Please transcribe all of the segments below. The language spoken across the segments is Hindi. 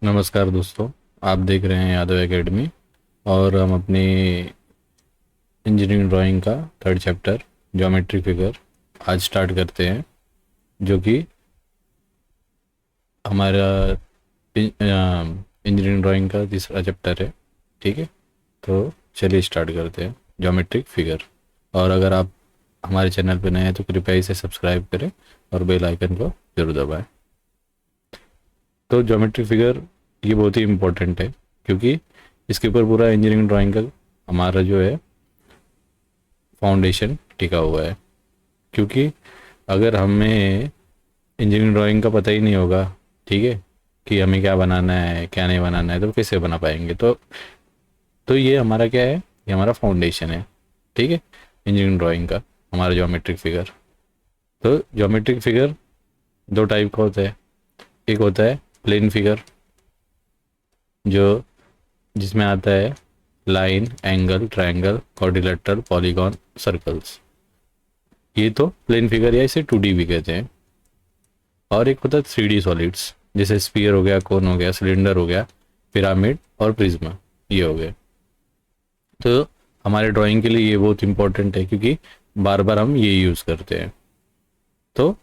नमस्कार दोस्तों। आप देख रहे हैं यादव एकेडमी और हम अपनी इंजीनियरिंग ड्राइंग का थर्ड चैप्टर ज्योमेट्री फिगर आज स्टार्ट करते हैं, जो कि हमारा इंजीनियरिंग ड्राइंग का तीसरा चैप्टर है। ठीक है, तो चलिए स्टार्ट करते हैं ज्योमेट्रिक फिगर। और अगर आप हमारे चैनल पर नए हैं तो कृपया इसे सब्सक्राइब करें और बेल आइकन को जरूर दबाएं। तो ज्योमेट्रिक फिगर ये बहुत ही इम्पोर्टेंट है, क्योंकि इसके ऊपर पूरा इंजीनियरिंग ड्राइंग का हमारा जो है फाउंडेशन टिका हुआ है। क्योंकि अगर हमें इंजीनियरिंग ड्राइंग का पता ही नहीं होगा, ठीक है, कि हमें क्या बनाना है क्या नहीं बनाना है, तो कैसे बना पाएंगे। तो ये हमारा क्या है, ये हमारा फाउंडेशन है। ठीक है, इंजीनियरिंग ड्राइंग का हमारा ज्योमेट्रिक फिगर। तो ज्योमेट्रिक फिगर दो टाइप का होता है। एक होता है प्लेन फिगर, जो जिसमें आता है line, angle, triangle, quadrilateral, polygon, circles. ये तो प्लेन फिगर या इसे 2D भी कहते हैं। और एक होता है 3D सॉलिड्स, जैसे स्फीयर हो गया, कोन हो गया, सिलेंडर हो गया, पिरामिड और प्रिज्मा, ये हो गए। तो हमारे ड्राइंग के लिए ये बहुत इंपॉर्टेंट है, क्योंकि बार बार हम ये यूज़ करते हैं। तो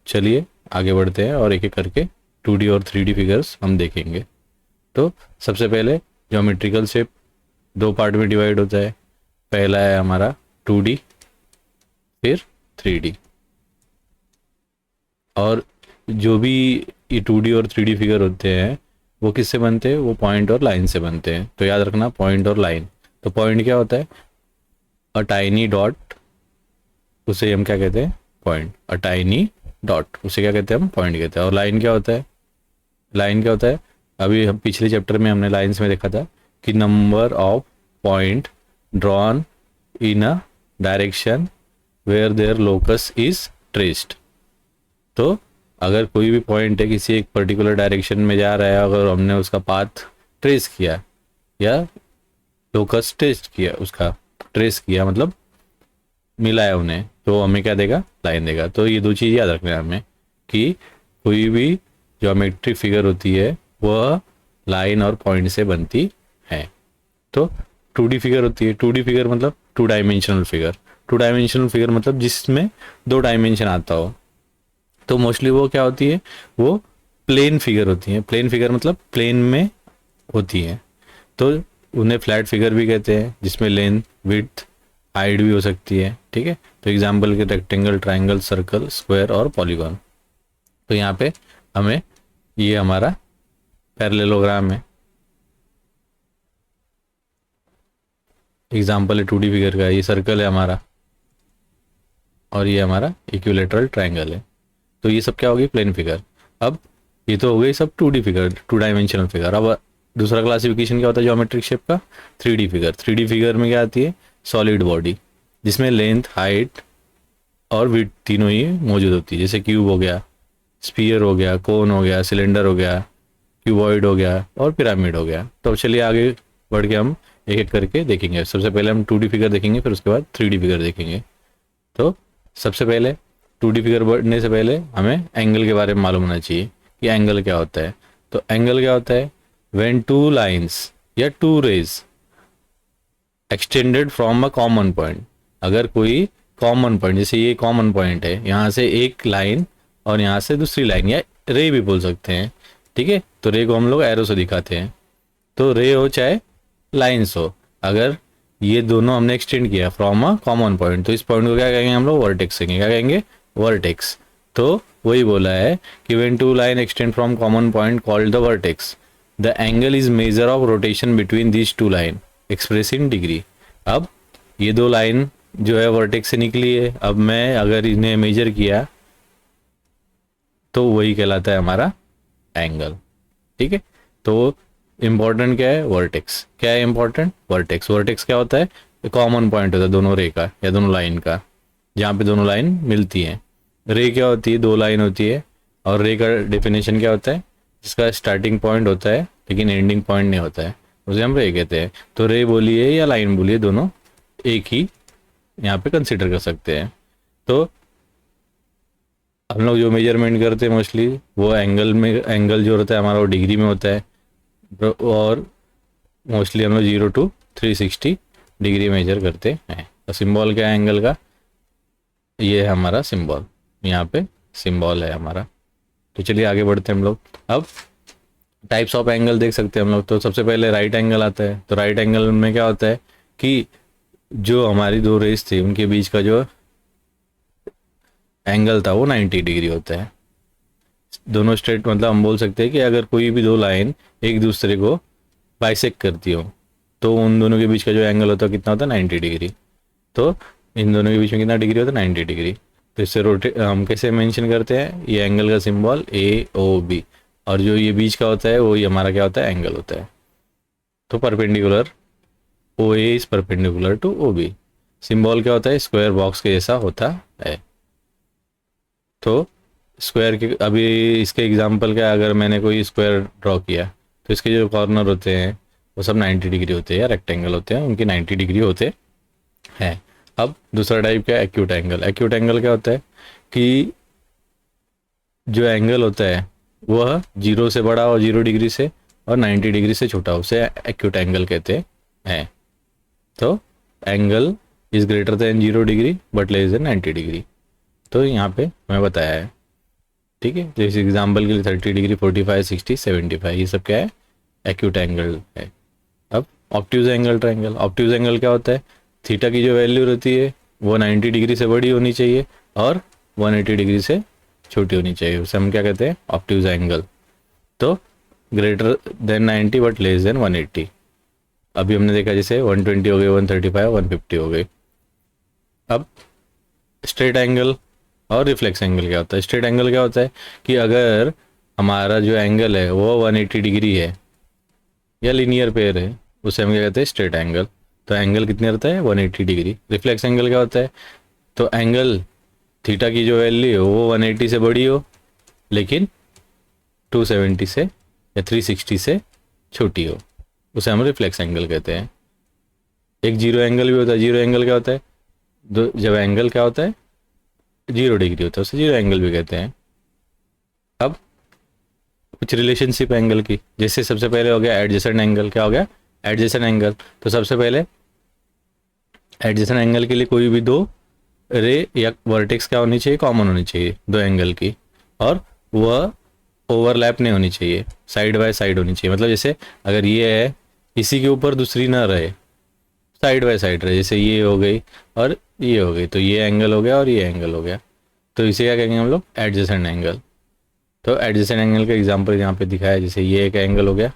चलिए आगे बढ़ते हैं और एक एक करके 2D और 3D फिगर्स हम देखेंगे। तो सबसे पहले ज्योमेट्रिकल शेप दो पार्ट में डिवाइड होता है। पहला है हमारा 2D, फिर 3D। और जो भी ये 2D और 3D फिगर होते हैं वो किससे बनते हैं, वो पॉइंट और लाइन से बनते हैं। तो याद रखना, पॉइंट और लाइन। तो पॉइंट क्या होता है, अ टाइनी डॉट, उसे हम क्या कहते हैं, पॉइंट। अ टाइनी डॉट, उसे क्या कहते हैं, हम पॉइंट कहते हैं। और लाइन क्या होता है, लाइन क्या होता है, अभी हम पिछले चैप्टर में हमने लाइंस में देखा था कि number of point drawn in a direction where there locus is traced. तो अगर कोई भी पॉइंट है किसी एक पर्टिकुलर डायरेक्शन में जा रहा है, अगर हमने उसका पाथ ट्रेस किया या लोकस टेस्ट किया, उसका ट्रेस किया मतलब मिलाया उन्हें, तो हमें क्या देगा, लाइन देगा। तो ये दो चीज़ याद रखना है हमें, कि कोई भी ज्योमेट्रिक फिगर होती है वह लाइन और पॉइंट से बनती है। तो 2D फिगर होती है, 2D फिगर मतलब 2 डायमेंशनल फिगर। 2 डायमेंशनल फिगर मतलब जिसमें 2 डायमेंशन आता हो। तो मोस्टली वो क्या होती है, वो प्लेन फिगर होती है। प्लेन फिगर मतलब प्लेन में होती है। तो उन्हें फ्लैट फिगर भी कहते हैं, जिसमें लेंथ, विड्थ, हाइट भी हो सकती है। ठीक है, तो एग्जाम्पल के रेक्टेंगल, ट्राइंगल, सर्कल, स्क्वायर और पॉलीगॉन। तो यहाँ पे हमें ये हमारा पैरेललोग्राम है, एग्जाम्पल है 2D फिगर का। ये सर्कल है हमारा और ये हमारा इक्विलेटरल ट्राइंगल है। तो ये सब क्या होगी, प्लेन फिगर। अब ये तो हो गई सब 2D फिगर, 2 डायमेंशनल फिगर। अब दूसरा क्लासिफिकेशन क्या होता है ज्योमेट्रिक शेप का, 3D फिगर। 3D फिगर में क्या आती है, सॉलिड बॉडी, जिसमें लेंथ, हाइट और विड्थ तीनों ही मौजूद होती है। जैसे क्यूब हो गया, स्पीयर हो गया, कोन हो गया, सिलेंडर हो गया, क्यूबॉइड हो गया और पिरामिड हो गया। तो चलिए आगे बढ़ के हम एक एक करके देखेंगे। सबसे पहले हम 2D फिगर देखेंगे, फिर उसके बाद 3D फिगर देखेंगे। तो सबसे पहले 2D फिगर बढ़ने से पहले हमें एंगल के बारे में मालूम होना चाहिए कि एंगल क्या होता है। तो एंगल क्या होता है, व्हेन टू लाइंस या two rays extended from a common point. अगर कोई कॉमन पॉइंट, जैसे ये कॉमन पॉइंट है, यहाँ से एक लाइन और यहाँ से दूसरी लाइन, या रे भी बोल सकते हैं। ठीक है, तो रे को हम लोग एरो से दिखाते हैं। तो रे हो चाहे लाइन्स हो, अगर ये दोनों हमने एक्सटेंड किया फ्रॉम अ कॉमन पॉइंट, तो इस पॉइंट को क्या कहेंगे हम लोग, वर्टेक्स कहेंगे। क्या कहेंगे, वर्टेक्स। तो वही बोला है कि when two line extend from common point called the vertex, the angle is measure of rotation between these two line express in degree. अब ये दो लाइन जो है वर्टेक्स से निकली है, अब मैं अगर इन्हें मेजर किया तो वही कहलाता है हमारा एंगल। ठीक है, तो इम्पोर्टेंट क्या है, वर्टेक्स। क्या है इम्पोर्टेंट, वर्टेक्स। वर्टेक्स क्या होता है, कॉमन पॉइंट होता है दोनों रे का या दोनों लाइन का, जहाँ पे दोनों लाइन मिलती हैं। रे क्या होती है, दो लाइन होती है। और रे का डेफिनेशन क्या होता है, जिसका स्टार्टिंग पॉइंट होता है लेकिन एंडिंग पॉइंट नहीं होता है, उसे हम रे कहते हैं। तो रे बोलिए या लाइन बोलिए, दोनों एक ही यहाँ पे कंसिडर कर सकते हैं। तो हम लोग जो मेजरमेंट करते हैं मोस्टली वो एंगल में, एंगल जो होता है हमारा वो डिग्री में होता है। और मोस्टली हम लोग 0 to 360 डिग्री मेजर करते हैं। तो सिंबल क्या है एंगल का, ये है हमारा सिंबल, यहाँ पे सिंबल है हमारा। तो चलिए आगे बढ़ते हैं हम लोग। अब टाइप्स ऑफ एंगल देख सकते हैं हम लोग। तो सबसे पहले राइट एंगल आता है। तो राइट एंगल में क्या होता है कि जो हमारी दो रेस थी उनके बीच का जो एंगल था वो 90 डिग्री होता है। दोनों स्ट्रेट, मतलब हम बोल सकते हैं कि अगर कोई भी दो लाइन एक दूसरे को बाइसेक्ट करती हो तो उन दोनों के बीच का जो एंगल होता है कितना होता है, 90 डिग्री। तो इन दोनों के बीच में कितना डिग्री होता है, 90 डिग्री। तो इससे रोटेट हम कैसे मेंशन करते हैं, ये एंगल का सिंबल AOB, और जो ये बीच का होता है वो ये हमारा क्या होता है, एंगल होता है। तो perpendicular OA is perpendicular to OB। Symbol क्या होता है, स्क्वायर बॉक्स के जैसा होता है। तो स्क्वायर के अभी इसके एग्जांपल क्या, अगर मैंने कोई स्क्वायर ड्रॉ किया तो इसके जो कॉर्नर होते हैं वो सब 90 डिग्री होते हैं, या रेक्टेंगल होते हैं उनके 90 डिग्री होते हैं। अब दूसरा टाइप क्या है, एक्यूट एंगल। एक्यूट एंगल क्या होता है कि जो एंगल होता है वह 0 से बड़ा और 0 डिग्री से और 90 डिग्री से छोटा, उसे एक्यूट एंगल कहते हैं। तो angle is greater than 0 degree but less than 90 degree. तो यहाँ पे मैं बताया है, ठीक है। तो इस एग्जाम्पल के लिए 30 डिग्री, 45, 60, 75, ये सब क्या है, एक्यूट एंगल है। अब obtuse angle triangle. Obtuse angle क्या होता है, थीटा की जो वैल्यू रहती है वो 90 डिग्री से बड़ी होनी चाहिए और 180 डिग्री से छोटी होनी चाहिए, उसे हम क्या कहते हैं, ऑब्ट्यूज एंगल। तो greater than 90 but less than 180। अभी हमने देखा जैसे 120 हो गए, 135, 150 हो गए। अब स्ट्रेट एंगल और रिफ्लेक्स एंगल क्या होता है। स्ट्रेट एंगल क्या होता है कि अगर हमारा जो एंगल है वो 180 डिग्री है या लीनियर पेयर है, उसे हम क्या कहते हैं, स्ट्रेट एंगल। तो एंगल कितने रहता है, 180 डिग्री। रिफ्लेक्स एंगल क्या होता है, तो एंगल थीटा की जो वैल्यू है वो 180 से बड़ी हो लेकिन 270 से या 360 से छोटी हो, उसे हम रिफ्लेक्स एंगल कहते हैं। एक जीरो एंगल भी होता है। जीरो एंगल क्या होता है, जब एंगल क्या होता है 0 डिग्री होता है उसे जीरो एंगल भी कहते हैं। अब कुछ रिलेशनशिप एंगल की, जैसे सबसे पहले हो गया एडजेसेंट एंगल। क्या हो गया, एडजेसेंट एंगल। तो सबसे पहले एडजेसेंट एंगल के लिए कोई भी दो रे या वर्टेक्स क्या होनी चाहिए, कॉमन होनी चाहिए दो एंगल की, और वह ओवरलैप नहीं होनी चाहिए, साइड बाय साइड होनी चाहिए। मतलब जैसे अगर ये है इसी के ऊपर दूसरी ना रहे, साइड बाय साइड रहे, जैसे ये हो गई और ये हो गई, तो ये एंगल हो गया और ये एंगल हो गया, तो इसे क्या कहेंगे हम लोग, एडजेसेंट एंगल। तो एडजेसेंट एंगल का एग्जांपल यहाँ पे दिखाया है, जैसे ये एक एंगल हो गया,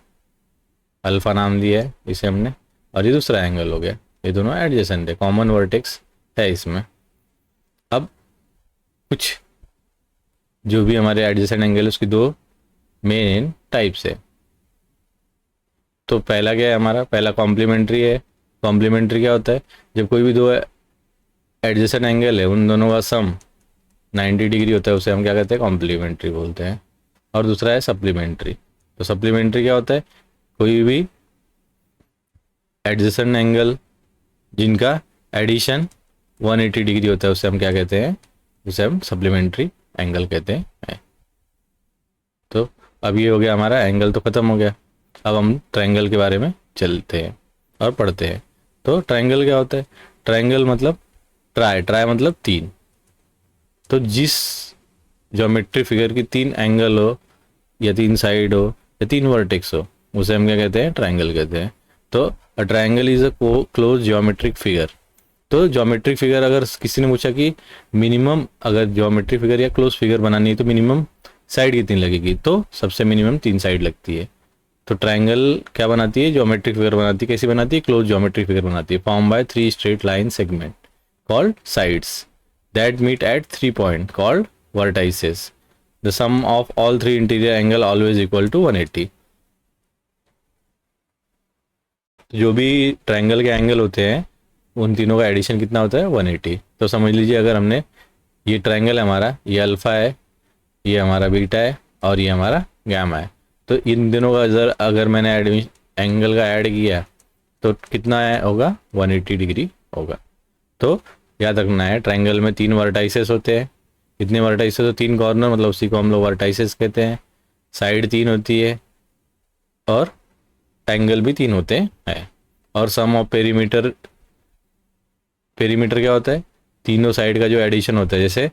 अल्फा नाम दिया है इसे हमने, और ये दूसरा एंगल हो गया, ये दोनों एडजेसेंट है, कॉमन वर्टेक्स है इसमें। अब कुछ जो भी हमारे एडजेसेंट एंगल है उसकी दो मेन टाइप्स है। तो पहला क्या है हमारा, पहला कॉम्प्लीमेंट्री है। कॉम्प्लीमेंट्री क्या होता है, जब कोई भी दो एडजेसेंट एंगल है उन दोनों का सम 90 डिग्री होता है, उसे हम क्या कहते हैं, कॉम्प्लीमेंट्री बोलते हैं। और दूसरा है सप्लीमेंट्री। तो सप्लीमेंट्री क्या होता है, कोई भी एडजेसेंट एंगल जिनका एडिशन 180 डिग्री होता है उसे हम क्या कहते हैं, उसे हम सप्लीमेंट्री एंगल कहते हैं। तो अब ये हो गया हमारा एंगल, तो ख़त्म हो गया। अब हम ट्रायंगल के बारे में चलते हैं और पढ़ते हैं। तो ट्रायंगल क्या होता है, ट्रायंगल मतलब ट्राई मतलब तीन। तो जिस ज्योमेट्री फिगर की तीन एंगल हो या तीन साइड हो या तीन वर्टेक्स हो, उसे हम क्या कहते हैं, ट्रायंगल कहते हैं। तो a triangle is a close geometric figure. तो ज्योमेट्रिक फिगर, अगर किसी ने पूछा कि मिनिमम अगर ज्योमेट्रिक फिगर या क्लोज फिगर बनानी है तो मिनिमम साइड कितनी लगेगी, तो सबसे मिनिमम 3 साइड लगती है। तो ट्रायंगल क्या बनाती है, ज्योमेट्रिक फिगर बनाती है। कैसी बनाती है, क्लोज ज्योमेट्रिक फिगर बनाती है। Form by 3 straight line segment called sides that meet at 3 point called vertices. The sum of all 3 interior angle always equal to 180. जो भी ट्रायंगल के एंगल होते हैं उन तीनों का एडिशन कितना होता है, 180। तो समझ लीजिए अगर हमने ये ट्रायंगल है हमारा, ये अल्फा है, ये हमारा बीटा है और ये हमारा गामा है, तो इन दोनों का अगर मैंने एंगल का ऐड किया तो कितना है होगा, 180 डिग्री होगा। तो याद रखना है, ट्रायंगल में 3 वर्टाइसेस होते हैं। कितने वर्टाइसेस, तो 3 कॉर्नर, मतलब उसी को हम लोग वर्टाइसेस कहते हैं। साइड 3 होती है और एंगल भी 3 होते हैं। और सम ऑफ पेरीमीटर, पेरीमीटर क्या होता है, तीनों साइड का जो एडिशन होता है। जैसे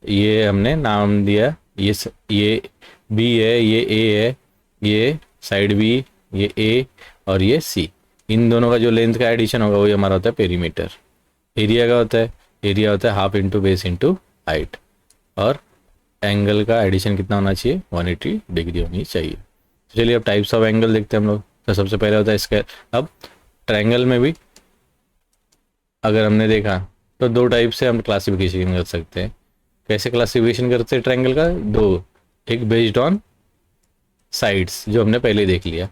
ये हमने नाम दिया, ये बी है, ये ए है, ये साइड बी, ये ए और ये सी, इन दोनों का जो लेंथ का एडिशन होगा वही हमारा होता है पेरीमीटर। एरिया का होता है, एरिया होता है half into base into height. और एंगल का एडिशन कितना होना चाहिए, 180 डिग्री होनी चाहिए। तो चलिए अब टाइप्स ऑफ एंगल देखते हैं हम लोग। तो सबसे पहले होता है स्क्वायर। अब ट्रायंगल में भी अगर हमने देखा तो दो टाइप से हम क्लासिफिकेशन कर सकते हैं। कैसे क्लासिफिकेशन करते हैं ट्रायंगल का, दो, एक बेस्ड ऑन साइड्स जो हमने पहले देख लिया,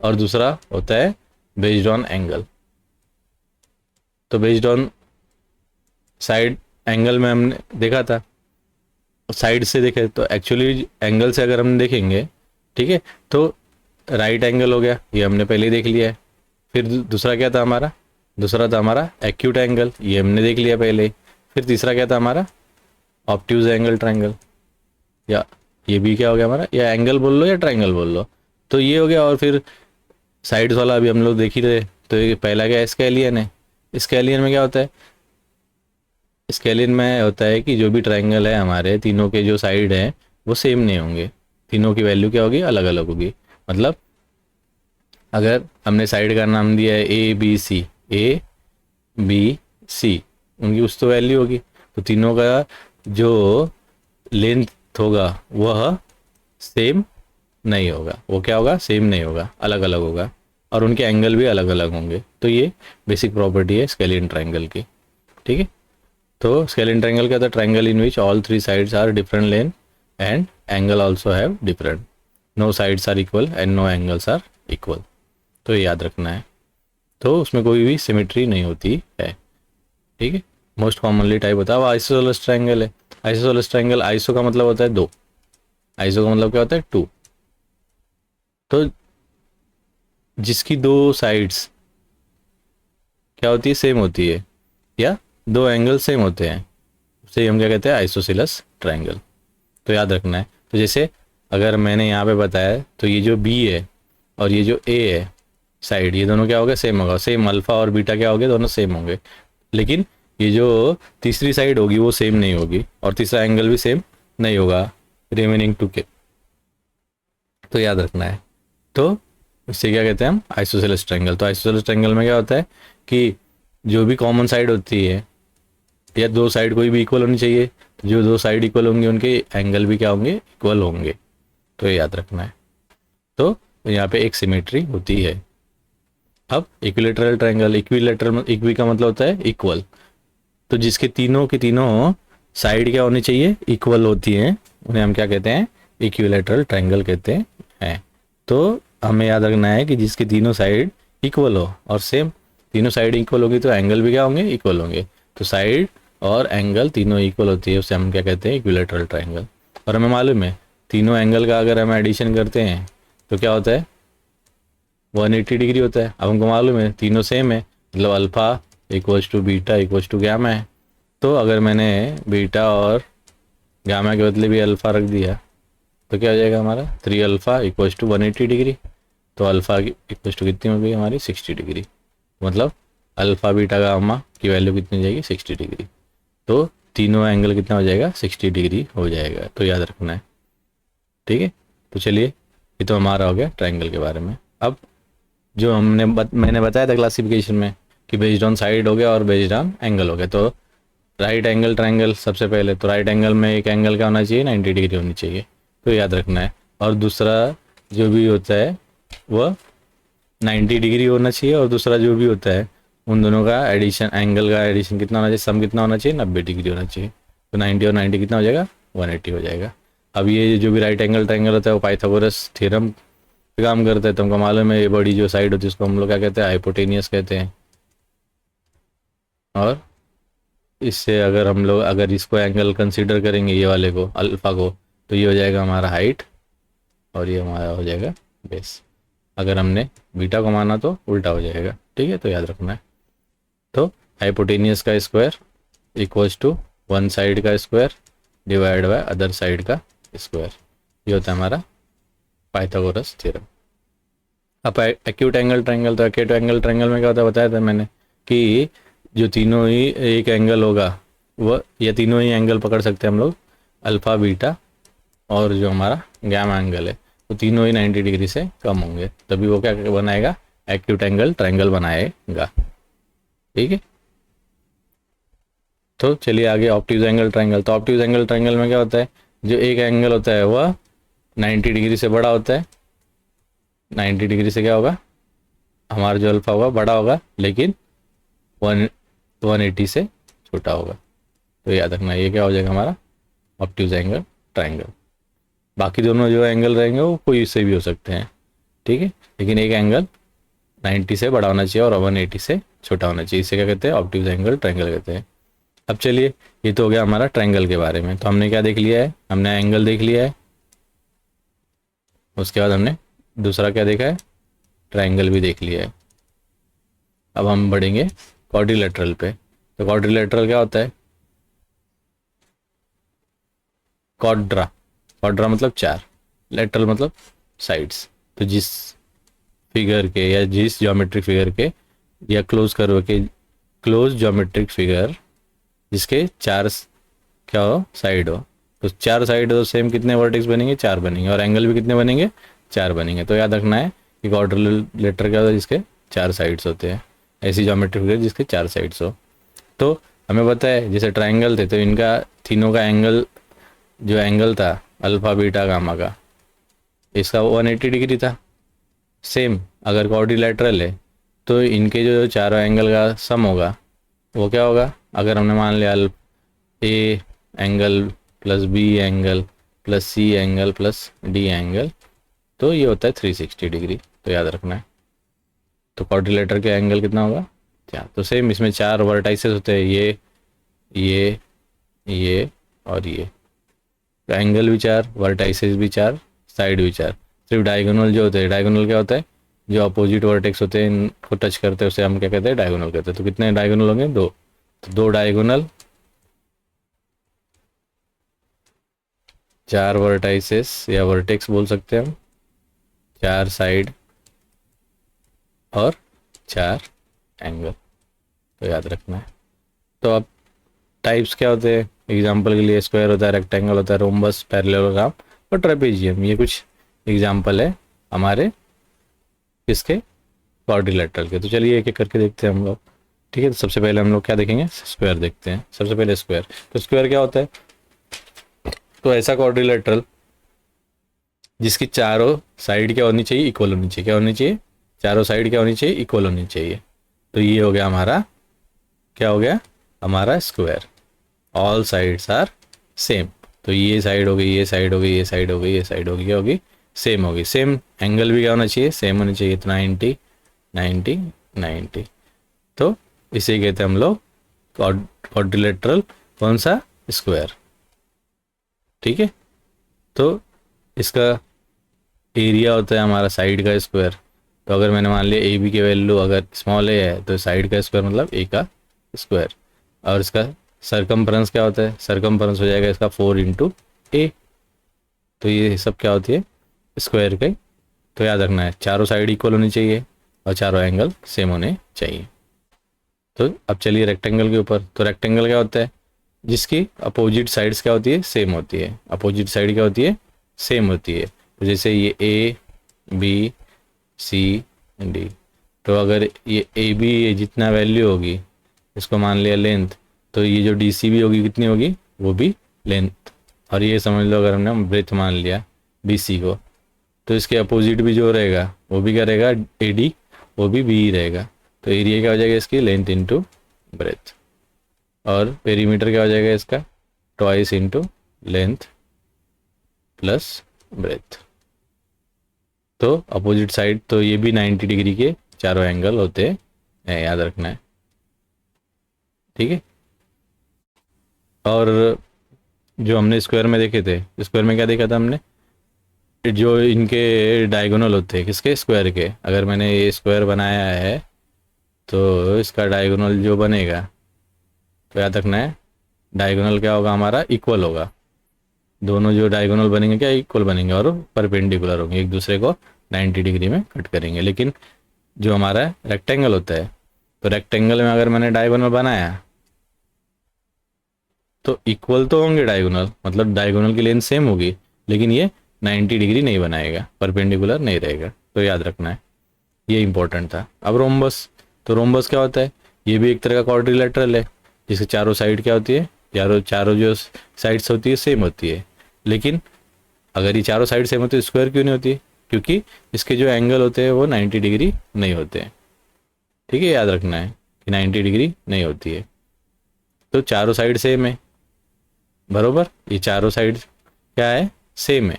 और दूसरा होता है बेस्ड ऑन एंगल। तो बेस्ड ऑन साइड एंगल में हमने देखा था, साइड से देखे तो एक्चुअली एंगल से अगर हम देखेंगे, ठीक है, तो राइट एंगल हो गया, ये हमने पहले देख लिया है। फिर दूसरा क्या था हमारा, दूसरा था हमारा एक्यूट एंगल, ये हमने देख लिया पहले। फिर तीसरा क्या था हमारा, ऑब्ट्यूज एंगल ट्रायंगल, या ये भी क्या हो गया हमारा, या एंगल बोल लो या ट्रायंगल बोल लो, तो ये हो गया। और फिर साइड्स वाला अभी हम लोग देख ही रहे, तो ये पहला क्या स्केलियन है। स्केलियन में क्या होता है, स्केलियन में होता है कि जो भी ट्रायंगल है हमारे, तीनों के जो साइड हैं वो सेम नहीं होंगे, तीनों की वैल्यू क्या होगी, अलग अलग होगी। मतलब अगर हमने साइड का नाम दिया है A B C, A B C, उनकी कुछ तो वैल्यू होगी, तो तीनों का जो लेंथ होगा वह सेम नहीं होगा। वो क्या होगा, सेम नहीं होगा, अलग अलग होगा, और उनके एंगल भी अलग अलग होंगे। तो ये बेसिक प्रॉपर्टी है स्केलियन ट्रायंगल की, ठीक है। तो स्केलियन ट्रायंगल क्या था, triangle in which all three sides are different length and angle also have different, no sides are equal and no angles are equal. तो ये याद रखना है। तो उसमें कोई भी सिमेट्री नहीं होती है, ठीक है। मोस्ट कॉमनली टाइप होता है वो आइसोसेलेस ट्रायंगल है। आइसोसेलेस ट्रायंगल, आइसो का मतलब होता है दो, आइसो का मतलब क्या होता है, टू। तो जिसकी दो साइड्स क्या होती है, सेम होती है, या दो एंगल सेम होते हैं, उसे हम क्या कहते हैं, आइसोसेलेस ट्रायंगल। तो याद रखना है। तो जैसे अगर मैंने यहाँ पे बताया, तो ये जो बी है और ये जो ए है साइड, ये दोनों क्या होगा, सेम होगा, सेम अल्फा और बीटा क्या होंगे, दोनों सेम होंगे। लेकिन ये जो तीसरी साइड होगी वो सेम नहीं होगी, और तीसरा एंगल भी सेम नहीं होगा रिमेनिंग टू के। तो याद रखना है। तो इससे क्या कहते हैं हम, आइसोसेलेस ट्रायंगल। तो आइसोसेलेस ट्रायंगल में क्या होता है कि जो भी कॉमन साइड होती है, या दो साइड कोई भी इक्वल होनी चाहिए, तो जो दो साइड इक्वल होंगे उनके एंगल भी क्या होंगे, इक्वल होंगे। तो ये याद रखना है। तो यहाँ पे एक सिमेट्री होती है। अब इक्विलेटरल ट्रायंगल, इक्विलेटरल, इक्वी का मतलब होता है इक्वल। तो जिसके तीनों की तीनों साइड क्या होनी चाहिए, इक्वल होती हैं, उन्हें हम क्या कहते हैं, इक्विलेटरल ट्रायंगल कहते हैं। तो हमें याद रखना है कि जिसकी तीनों साइड इक्वल हो, और सेम तीनों साइड इक्वल होगी तो एंगल भी क्या होंगे, इक्वल होंगे। तो साइड और एंगल तीनों इक्वल होती है, उसे हम क्या कहते हैं, इक्विलेटरल ट्रायंगल। और हमें मालूम है तीनों एंगल का अगर हम एडिशन करते हैं तो क्या होता है, 180 डिग्री होता है। अब हमको मालूम है तीनों सेम है, मतलब alpha equals to beta equals to gamma है। तो अगर मैंने बीटा और गामा के बदले भी अल्फा रख दिया तो क्या हो जाएगा हमारा, 3 अल्फा इक्वल्स टू 180 डिग्री। तो अल्फा इक्वल्स टू कितनी हो गई हमारी, 60 डिग्री। मतलब अल्फा बीटा गामा की वैल्यू कितनी हो जाएगी, 60 डिग्री। तो तीनों एंगल कितना हो जाएगा, 60 डिग्री हो जाएगा। तो याद रखना है, ठीक है। तो चलिए, ये तो हमारा हो गया ट्रायंगल के बारे में। अब जो मैंने बताया था क्लासिफिकेशन में कि बेस्ड ऑन साइड हो गया और बेस्ड ऑन एंगल हो गया। तो राइट एंगल ट्रायंगल सबसे पहले, तो राइट एंगल में एक एंगल का होना चाहिए, 90 डिग्री होनी चाहिए। तो याद रखना है। और दूसरा जो भी होता है वह 90 डिग्री होना चाहिए, और दूसरा जो भी होता है उन दोनों का एडिशन, एंगल का एडिशन कितना होना चाहिए, सम कितना होना चाहिए, 90 डिग्री होना चाहिए। तो 90 और 90 कितना हो जाएगा, 180 हो जाएगा। अब ये जो भी राइट एंगल ट्रायंगल होता है वो पाइथागोरस थ्योरम पे काम करता है। तुमको मालूम है ये बड़ी जो साइड होती है उसको हम लोग क्या कहते हैं, हाइपोटेनियस कहते हैं। और इससे अगर हम लोग अगर इसको एंगल कंसीडर करेंगे, ये वाले को, अल्फा को, तो ये हो जाएगा हमारा हाइट और ये हमारा हो जाएगा बेस। अगर हमने बीटा को माना तो उल्टा हो जाएगा, ठीक है। तो याद रखना है। तो हाइपोटेनियस का square equals to one side का square divide by other side का स्क्वायर, ये होता है हमारा पाइथागोरस थ्योरम। अब एक्यूट एंगल ट्रायंगल, तो एक्यूट एंगल ट्रायंगल में क्या होता है बताया था मैंने कि जो तीनों ही एक एंगल होगा वह, ये तीनों ही एंगल पकड़ सकते हैं हम लोग, अल्फ़ा बीटा और जो हमारा गैमा एंगल है, तो तीनों ही 90 डिग्री से कम होंगे, तभी वो क्या बनाएगा, एक्यूट एंगल ट्रायंगल बनाएगा। ठीक है, तो चलिए आगे ऑप्टिक्स एंगल ट्रायंगल। तो ऑप्टिक्स एंगल ट्रायंगल में क्या होता है, जो एक एंगल होता है वह 90 डिग्री से बड़ा होता है, 90 डिग्री से क्या होगा, हमारा जो अल्फा होगा बड़ा होगा, लेकिन 180 से छोटा होगा। तो याद रखना ये क्या हो जाएगा हमारा ऑप्टिक्स एंगल ट्रायंगल। बाकी दोनों जो एंगल रहेंगे वो कोई से भी हो सकते हैं, ठीक है, लेकिन एक एंगल 90 से बड़ा होना चाहिए और 180 से छोटा होना चाहिए, इसे क्या कहते हैं, ऑप्टिक्स एंगल ट्रायंगल कहते हैं। अब चलिए, ये तो हो गया हमारा ट्रायंगल के बारे में। तो हमने क्या देख लिया है, हमने एंगल देख लिया है, उसके बाद हमने दूसरा क्या देखा है, ट्रायंगल भी देख लिया है। अब हम बढ़ेंगे क्वाड्रिलेटरल पे। तो क्वाड्रिलेटरल क्या होता है, क्वाड्रा, क्वाड्रा मतलब चार, लेटरल मतलब साइड्स। तो जिस फिगर के या जिस ज्योमेट्रिक फिगर के या क्लोज कर्व के, क्लोज ज्योमेट्रिक फिगर जिसके चार क्या हो, साइड हो, तो चार साइड तो सेम कितने वर्टेक्स बनेंगे, चार बनेंगे, और एंगल भी कितने बनेंगे, चार बनेंगे। तो याद रखना है कि क्वाड्रिलेटरल क्या होता है, जिसके चार साइड्स होते हैं, ऐसी ज्योमेट्रिक फिगर जिसके चार साइड्स हो। तो हमें पता है जैसे ट्रायंगल थे तो इनका तीनों का एंगल, जो एंगल था अल्फा बीटा गामा का, इसका 180 डिग्री था। सेम अगर क्वाड्रिलेटरल है तो इनके जो चारों एंगल का सम होगा वो क्या होगा, अगर हमने मान लिया A angle plus B angle plus C angle plus D angle, तो ये होता है 360 डिग्री। तो याद रखना है, तो क्वाड्रिलेटर के एंगल कितना होगा, क्या, तो सेम इसमें चार वर्टाइसेस होते हैं, ये और ये, तो एंगल भी चार, वर्टाइसेस भी चार, साइड भी चार। सिर्फ डायगोनल जो होते हैं, डायगोनल क्या होता है, जो अपोजिट वर्टेक्स होते हैं इनको टच करते हैं उसे हम क्या कहते हैं, डायगोनल कहते हैं। तो कितने डायगोनल होंगे, दो, तो दो डायगोनल, चार वर्टाइसेस या वर्टेक्स बोल सकते हैं हम, चार साइड और चार एंगल। तो याद रखना है। तो अब टाइप्स क्या होते हैं, एग्जाम्पल के लिए स्क्वायर होता है, रेक्टेंगल होता है, रोम्बस, पैरेललोग्राम और ट्रेपेजियम। ये कुछ एग्जाम्पल है हमारे इसके क्वाड्रिलेटरल के। तो चलिए एक एक करके देखते हैं हम लोग, ठीक है। तो सबसे पहले हम लोग क्या देखेंगे, स्क्वायर देखते हैं। सबसे पहले स्क्वायर, तो स्क्वायर क्या होता है, तो ऐसा क्वाड्रिलेटरल जिसकी चारों साइड क्या होनी चाहिए, इक्वल होनी चाहिए। क्या होनी चाहिए, चारों साइड क्या होनी चाहिए, इक्वल होनी चाहिए। तो ये हो गया हमारा, क्या हो गया हमारा square, all sides are same. तो ये साइड हो गई, ये साइड हो गई, ये साइड हो गई, ये साइड होगी, क्या होगी, सेम होगी। सेम एंगल भी क्या होना चाहिए, सेम होनी चाहिए, तो 90 90 90। तो इसे कहते हैं हम लोग क्वाड्रिलेटरल, कौन सा, स्क्वायर, ठीक है। तो इसका एरिया होता है हमारा साइड का स्क्वायर। तो अगर मैंने मान लिया ए बी की वैल्यू अगर स्मॉल ए है तो साइड का स्क्वायर मतलब ए का स्क्वायर। और इसका सरकमफ्रेंस क्या होता है, सरकमफ्रेंस हो जाएगा इसका 4 इंटू ए। तो ये सब क्या होती है, स्क्वायर का। तो याद रखना है चारों साइड इक्वल होनी चाहिए और चारों एंगल सेम होने चाहिए। तो अब चलिए रेक्टेंगल के ऊपर। तो रेक्टेंगल क्या होता है, जिसकी अपोजिट साइड्स क्या होती है, सेम होती है। अपोजिट साइड क्या होती है, सेम होती है। तो जैसे ये ए बी सी डी, तो अगर ये ए बी जितना वैल्यू होगी, इसको मान लिया लेंथ, तो ये जो डी सी भी होगी कितनी होगी, वो भी लेंथ। और ये समझ लो अगर हमने ब्रेथ मान लिया बी सी को, तो इसके अपोजिट भी जो रहेगा वो भी क्या रहेगा, ए डी, वो भी बी ही रहेगा। तो एरिया क्या हो जाएगा इसकी, लेंथ इंटू ब्रेथ। और पेरीमीटर क्या हो जाएगा इसका, twice into length plus breadth. तो अपोजिट साइड, तो ये भी 90 डिग्री के चारों एंगल होते हैं, याद रखना है, ठीक है। और जो हमने स्क्वायर में देखे थे, स्क्वायर में क्या देखा था हमने, जो इनके डायगोनल होते हैं किसके, स्क्वायर के। अगर मैंने ये स्क्वायर बनाया है तो इसका डायगोनल जो बनेगा, तो याद रखना है डायगोनल क्या होगा हमारा, इक्वल होगा। दोनों जो डायगोनल बनेंगे क्या, इक्वल बनेंगे और परपेंडिकुलर होंगे, एक दूसरे को 90 डिग्री में कट करेंगे। लेकिन जो हमारा रेक्टेंगल होता है, तो रेक्टेंगल में अगर मैंने डायगोनल बनाया तो इक्वल तो होंगे डायगोनल, मतलब डायगोनल की लेंथ सेम होगी, लेकिन ये 90 डिग्री नहीं बनाएगा, परपेंडिकुलर नहीं रहेगा, तो याद रखना है, ये इंपॉर्टेंट था। अब रोम्बस, तो रोम्बस क्या होता है, ये भी एक तरह का क्वाड्रिलेटरल है, जिसके चारों साइड क्या होती है, चारों चारों जो साइड्स होती है सेम होती है। लेकिन अगर ये चारों साइड सेम होती है, स्क्वायर क्यों नहीं होती, क्योंकि इसके जो एंगल होते हैं वो 90 डिग्री नहीं होते हैं। ठीक है, याद रखना है कि 90 डिग्री नहीं होती है। तो चारों साइड सेम है, बरोबर, ये चारों साइड क्या है, सेम है,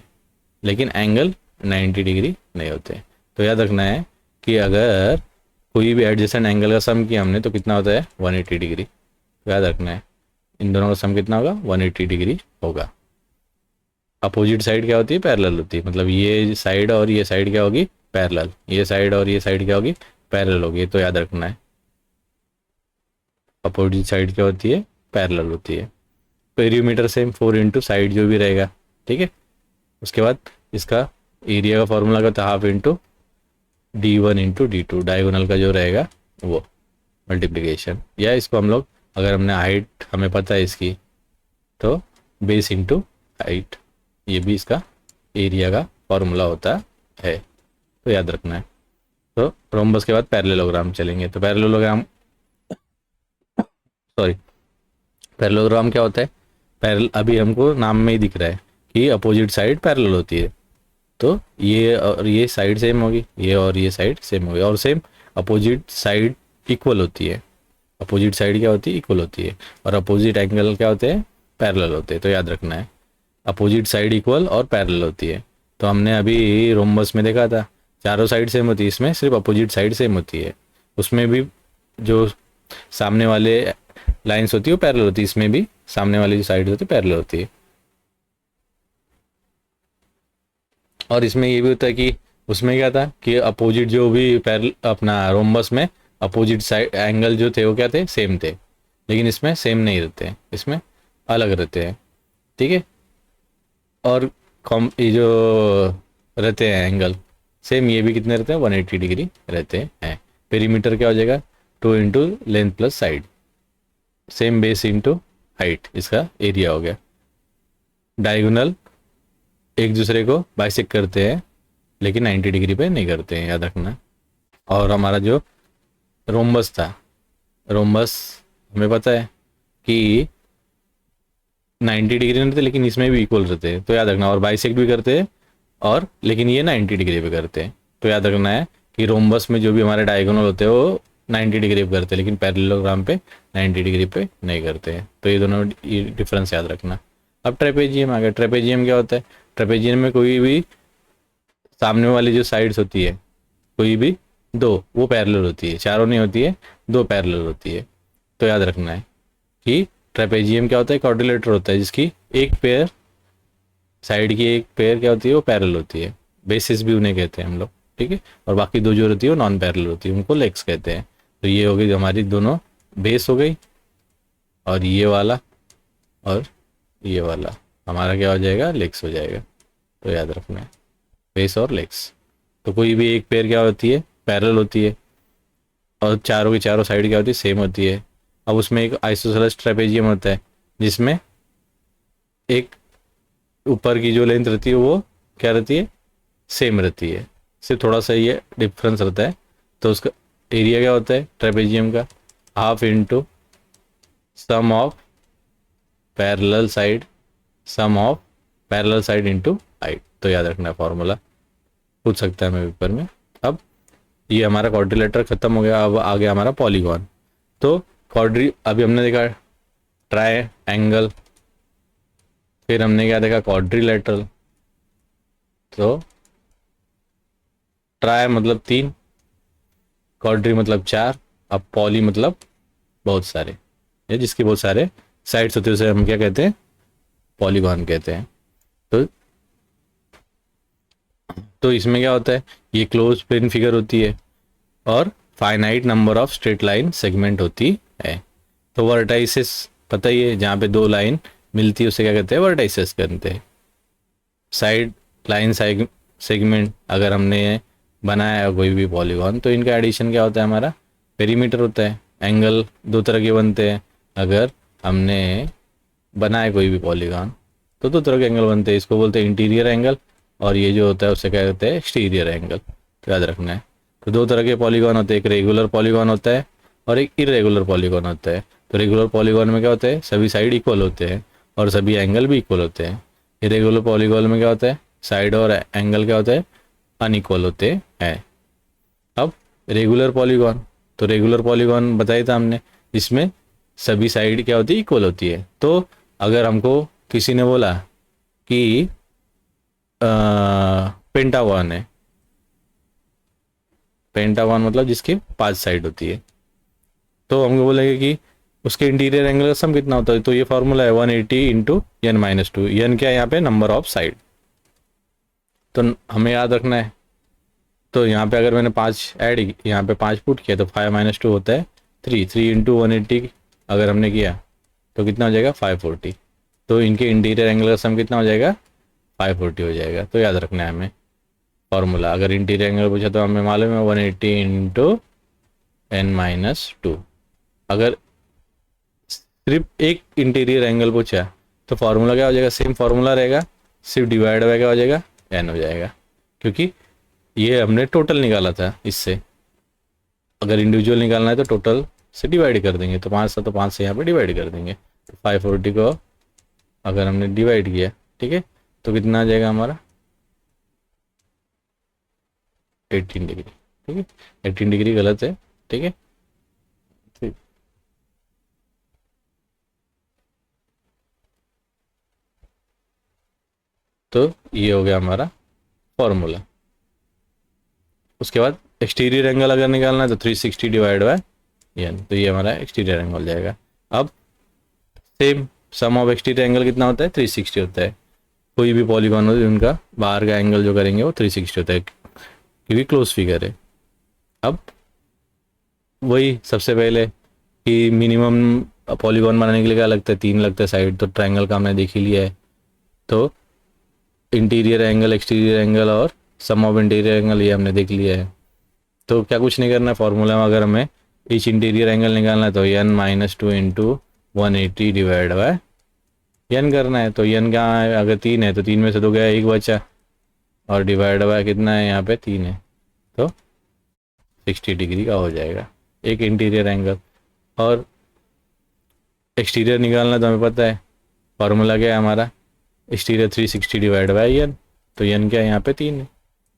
लेकिन एंगल 90 डिग्री नहीं होते। तो याद रखना है कि अगर कोई भी एडजेसेंट एंगल का सम किया हमने तो कितना होता है, 180 डिग्री। तो याद रखना है इन दोनों का सम कितना होगा, 180 डिग्री होगा। अपोजिट साइड क्या होती है, पैरेलल होती है, मतलब ये साइड और ये साइड क्या होगी, पैरेलल, ये साइड और ये साइड क्या होगी, पैरेलल होगी। तो याद रखना है अपोजिट साइड क्या होती है, पैरेलल होती है। पेरीमीटर सेम 4 इंटू साइड जो भी रहेगा, ठीक है। उसके बाद इसका एरिया का फॉर्मूला का था half into D1 into D2, diagonal का जो रहेगा वो मल्टीप्लिकेशन, या इसको हम लोग अगर हमने हाइट हमें पता है इसकी, तो बेस इंटू हाइट, ये भी इसका एरिया का फॉर्मूला होता है, तो याद रखना है। तो रोम्बस के बाद पैरेललोग्राम चलेंगे। तो पैरेललोग्राम, सॉरी, पैरेललोग्राम क्या होता है, पैरेलल अभी हमको नाम में ही दिख रहा है कि अपोजिट साइड पैरेलल होती है, तो ये और ये साइड सेम होगी, ये और ये साइड सेम होगी, और सेम अपोजिट साइड इक्वल होती है। अपोजिट साइड क्या होती है, इक्वल होती है, और अपोजिट एंगल क्या होते हैं, पैरेलल होते हैं। तो याद रखना है अपोजिट साइड इक्वल और पैरेलल होती है। तो हमने अभी रोम्बस में देखा था चारों साइड सेम होती है, इसमें सिर्फ अपोजिट साइड सेम होती है। उसमें भी जो सामने वाले लाइंस होती है वो पैरेलल होती है, इसमें भी सामने वाली जो साइड होती है पैरेलल होती है। और इसमें ये भी होता है कि उसमें क्या था कि अपोजिट जो भी पैरेलल अपना रोम्बस में अपोजिट साइड एंगल जो थे वो क्या थे, सेम थे, लेकिन इसमें सेम नहीं रहते हैं, इसमें अलग रहते हैं, ठीक है। और ये जो रहते हैं एंगल सेम, ये भी कितने रहते हैं, 180 डिग्री रहते हैं। पेरीमीटर क्या हो जाएगा, 2 into length plus side, same base into height, इसका एरिया हो गया। डायगोनल एक दूसरे को बाइसेक्ट करते हैं, लेकिन 90 डिग्री पे नहीं करते हैं, याद रखना। और हमारा जो रोम्बस था, रोम्बस हमें पता है कि 90 डिग्री रहते, लेकिन इसमें भी इक्वल रहते हैं, तो याद रखना। और बाइसेक्ट भी करते हैं, और लेकिन ये 90 डिग्री पे करते हैं, तो याद रखना है कि रोम्बस में जो भी हमारे डायगोनल होते हैं वो 90 डिग्री पे करते हैं, लेकिन पैरेललोग्राम पे 90 डिग्री पे नहीं करते हैं। तो ये दोनों डिफरेंस याद रखना। अब ट्रेपेजियम आ गया। ट्रेपेजियम क्या होता है, ट्रेपेजियम में कोई भी सामने वाली जो साइड्स होती है, कोई भी दो, वो पैरेलल होती है, चारों नहीं होती है, दो पैरेलल होती है। तो याद रखना है कि ट्रेपेजियम क्या होता है, क्वाड्रिलेटर होता है, जिसकी एक पेयर साइड की एक पेयर क्या होती है, वो पैरेलल होती है। बेसिस भी उन्हें कहते हैं हम लोग, ठीक है। और बाकी दो जो रहती है वो नॉन पैरेलल होती है, उनको लेग्स कहते हैं। तो ये हो गई हमारी दोनों बेस हो गई, और ये वाला और ये वाला हमारा क्या हो जाएगा, लेग्स हो जाएगा। तो याद रखना है बेस और लेग्स। तो कोई भी एक पेयर क्या होती है, पैरेलल होती है, और चारों की चारों साइड क्या होती है, सेम होती है। अब उसमें एक आइसोसेलेस ट्रेपेजियम होता है, जिसमें एक ऊपर की जो लेंथ रहती है वो क्या रहती है, सेम रहती है, सिर्फ थोड़ा सा ये डिफरेंस रहता है। तो उसका एरिया क्या होता है ट्रेपेजियम का, half into sum of parallel side, sum of parallel side into height. तो याद रखना है, फॉर्मूला पूछ सकता है मैं पेपर में। अब ये हमारा क्वाड्रिलेटर खत्म हो गया, अब आ गया हमारा पॉलीगॉन। तो अभी हमने देखा ट्राई एंगल, फिर हमने क्या देखा, क्वाड्रिलेटरल। तो ट्राई मतलब 3, क्वाड्री मतलब 4, अब पॉली मतलब बहुत सारे, या जिसके बहुत सारे साइड्स होते हैं उसे हम क्या कहते हैं, पॉलीगॉन कहते हैं। तो इसमें क्या होता है, ये क्लोज प्लेन फिगर होती है, और finite number of straight line segment होती है। तो वर्टाइसिस पता ही है, जहाँ पे दो लाइन मिलती है उसे क्या कहते हैं, वर्टाइसिस कहते हैं। साइड लाइन सेगमेंट अगर हमने बनाया है कोई भी पॉलीगॉन, तो इनका एडिशन क्या होता है, हमारा पेरीमीटर होता है। एंगल दो तरह के बनते हैं, अगर हमने बनाया कोई भी पॉलीगॉन तो दो तरह के एंगल बनते हैं, इसको बोलते हैं इंटीरियर एंगल, और ये जो होता है उससे क्या कहते हैं, एक्सटीरियर एंगल। तो याद रखना है। तो दो तरह के पॉलीगॉन होते हैं, एक रेगुलर पॉलीगॉन होता है और एक इरेगुलर पॉलीगॉन होता है। तो रेगुलर पॉलीगॉन में क्या होता है, सभी साइड इक्वल होते हैं और सभी एंगल भी इक्वल होते हैं। इरेगुलर पॉलीगॉन में क्या होता है, साइड और एंगल क्या होता है, अनइक्वल होते हैं। अब रेगुलर पॉलीगॉन, तो रेगुलर पॉलीगॉन बताया था हमने, इसमें सभी साइड क्या होती है, इक्वल होती है। तो अगर हमको किसी ने बोला कि पेंटागॉन है, पेंटागॉन मतलब जिसकी 5 साइड होती है, तो हमको बोलेंगे कि उसके इंटीरियर एंगल का सम कितना होता है। तो ये फॉर्मूला है 180 इंटू n-2। n क्या है यहाँ पे, नंबर ऑफ साइड। तो हमें याद रखना है। तो यहाँ पे अगर मैंने 5 ऐड, यहाँ पे 5 पुट किया तो 5 - 2 होता है 3। 3 इंटू 180 अगर हमने किया तो कितना हो जाएगा, 540। तो इनके इंटीरियर एंगल का सम कितना हो जाएगा, 540 हो जाएगा। तो याद रखना है हमें फॉर्मूला। अगर इंटीरियर एंगल पूछा तो हमें मालूम है 180 इंटू n-2। अगर सिर्फ एक इंटीरियर एंगल पूछा तो फॉर्मूला क्या हो जाएगा, सेम फॉर्मूला रहेगा, सिर्फ डिवाइड बाय क्या हो जाएगा, n हो जाएगा, क्योंकि ये हमने टोटल निकाला था इससे। अगर इंडिविजुअल निकालना है तो टोटल से डिवाइड कर देंगे, तो 5 था तो 5 से यहाँ पे डिवाइड कर देंगे। तो 540 को अगर हमने डिवाइड किया, ठीक है, तो कितना आ जाएगा हमारा, 18 डिग्री। ठीक है, 18 डिग्री गलत है, ठीक है। तो ये हो गया हमारा फॉर्मूला। उसके बाद एक्सटीरियर एंगल अगर निकालना है तो 360 डिवाइड बाय n, तो ये हमारा एक्सटीरियर एंगल हो जाएगा। अब same sum of exterior angle कितना होता है, 360 होता है। कोई भी पॉलीगॉन हो उनका बाहर का एंगल जो करेंगे वो 360 होता है, क्योंकि क्लोज फिगर है। अब वही सबसे पहले कि मिनिमम पॉलीगॉन बनाने के लिए क्या लगता है, 3 लगता है साइड, तो ट्रायंगल का हमने देख ही लिया है। तो इंटीरियर एंगल, एक्सटीरियर एंगल और सम ऑफ इंटीरियर एंगल ये हमने देख लिया है। तो क्या कुछ नहीं करना है फॉर्मूला में, अगर हमें ईच इंटीरियर एंगल निकालना है तो n-2 into 180 divide by n करना है। तो n क्या है, अगर 3 है तो 3 में से 2 गया, 1 बचा, और डिवाइड बाय कितना है, यहाँ पे 3 है, तो 60 डिग्री का हो जाएगा एक इंटीरियर एंगल। और एक्सटीरियर निकालना तो हमें पता है, फार्मूला क्या है हमारा, एक्सटीरियर 360 डिवाइड बाई n। तो n क्या है, यहाँ पे 3 है,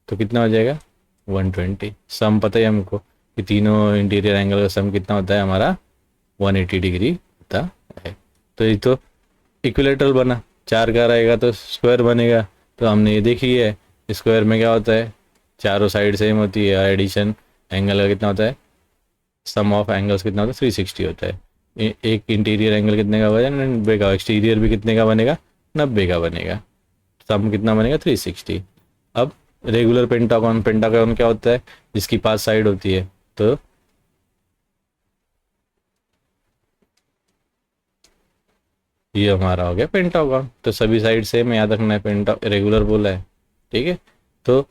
तो कितना हो जाएगा, 120। सम पता है हमको कि तीनों इंटीरियर एंगल का सम कितना होता है हमारा, 180 डिग्री होता है। तो ये तो इक्विलेटरल बना, 4 का रहेगा तो स्क्वायर बनेगा। तो हमने ये देखी है, स्क्वायर में क्या होता है, चारों साइड सेम होती है, एडिशन एंगल का कितना होता है, सम ऑफ एंगल्स कितना होता है, 360 होता है। एक इंटीरियर एंगल कितने का बनेगा, 90 का। एक्सटीरियर भी कितने का बनेगा, 90 का बनेगा। सम कितना बनेगा, 360। अब रेगुलर पेंटागॉन, पेंटागॉन क्या होता है, जिसकी 5 साइड होती है। तो ये हमारा हो गया पेंटागॉन। तो सभी साइड सेम याद रखना है, पेंटा रेगुलर बोला है, ठीक है। तो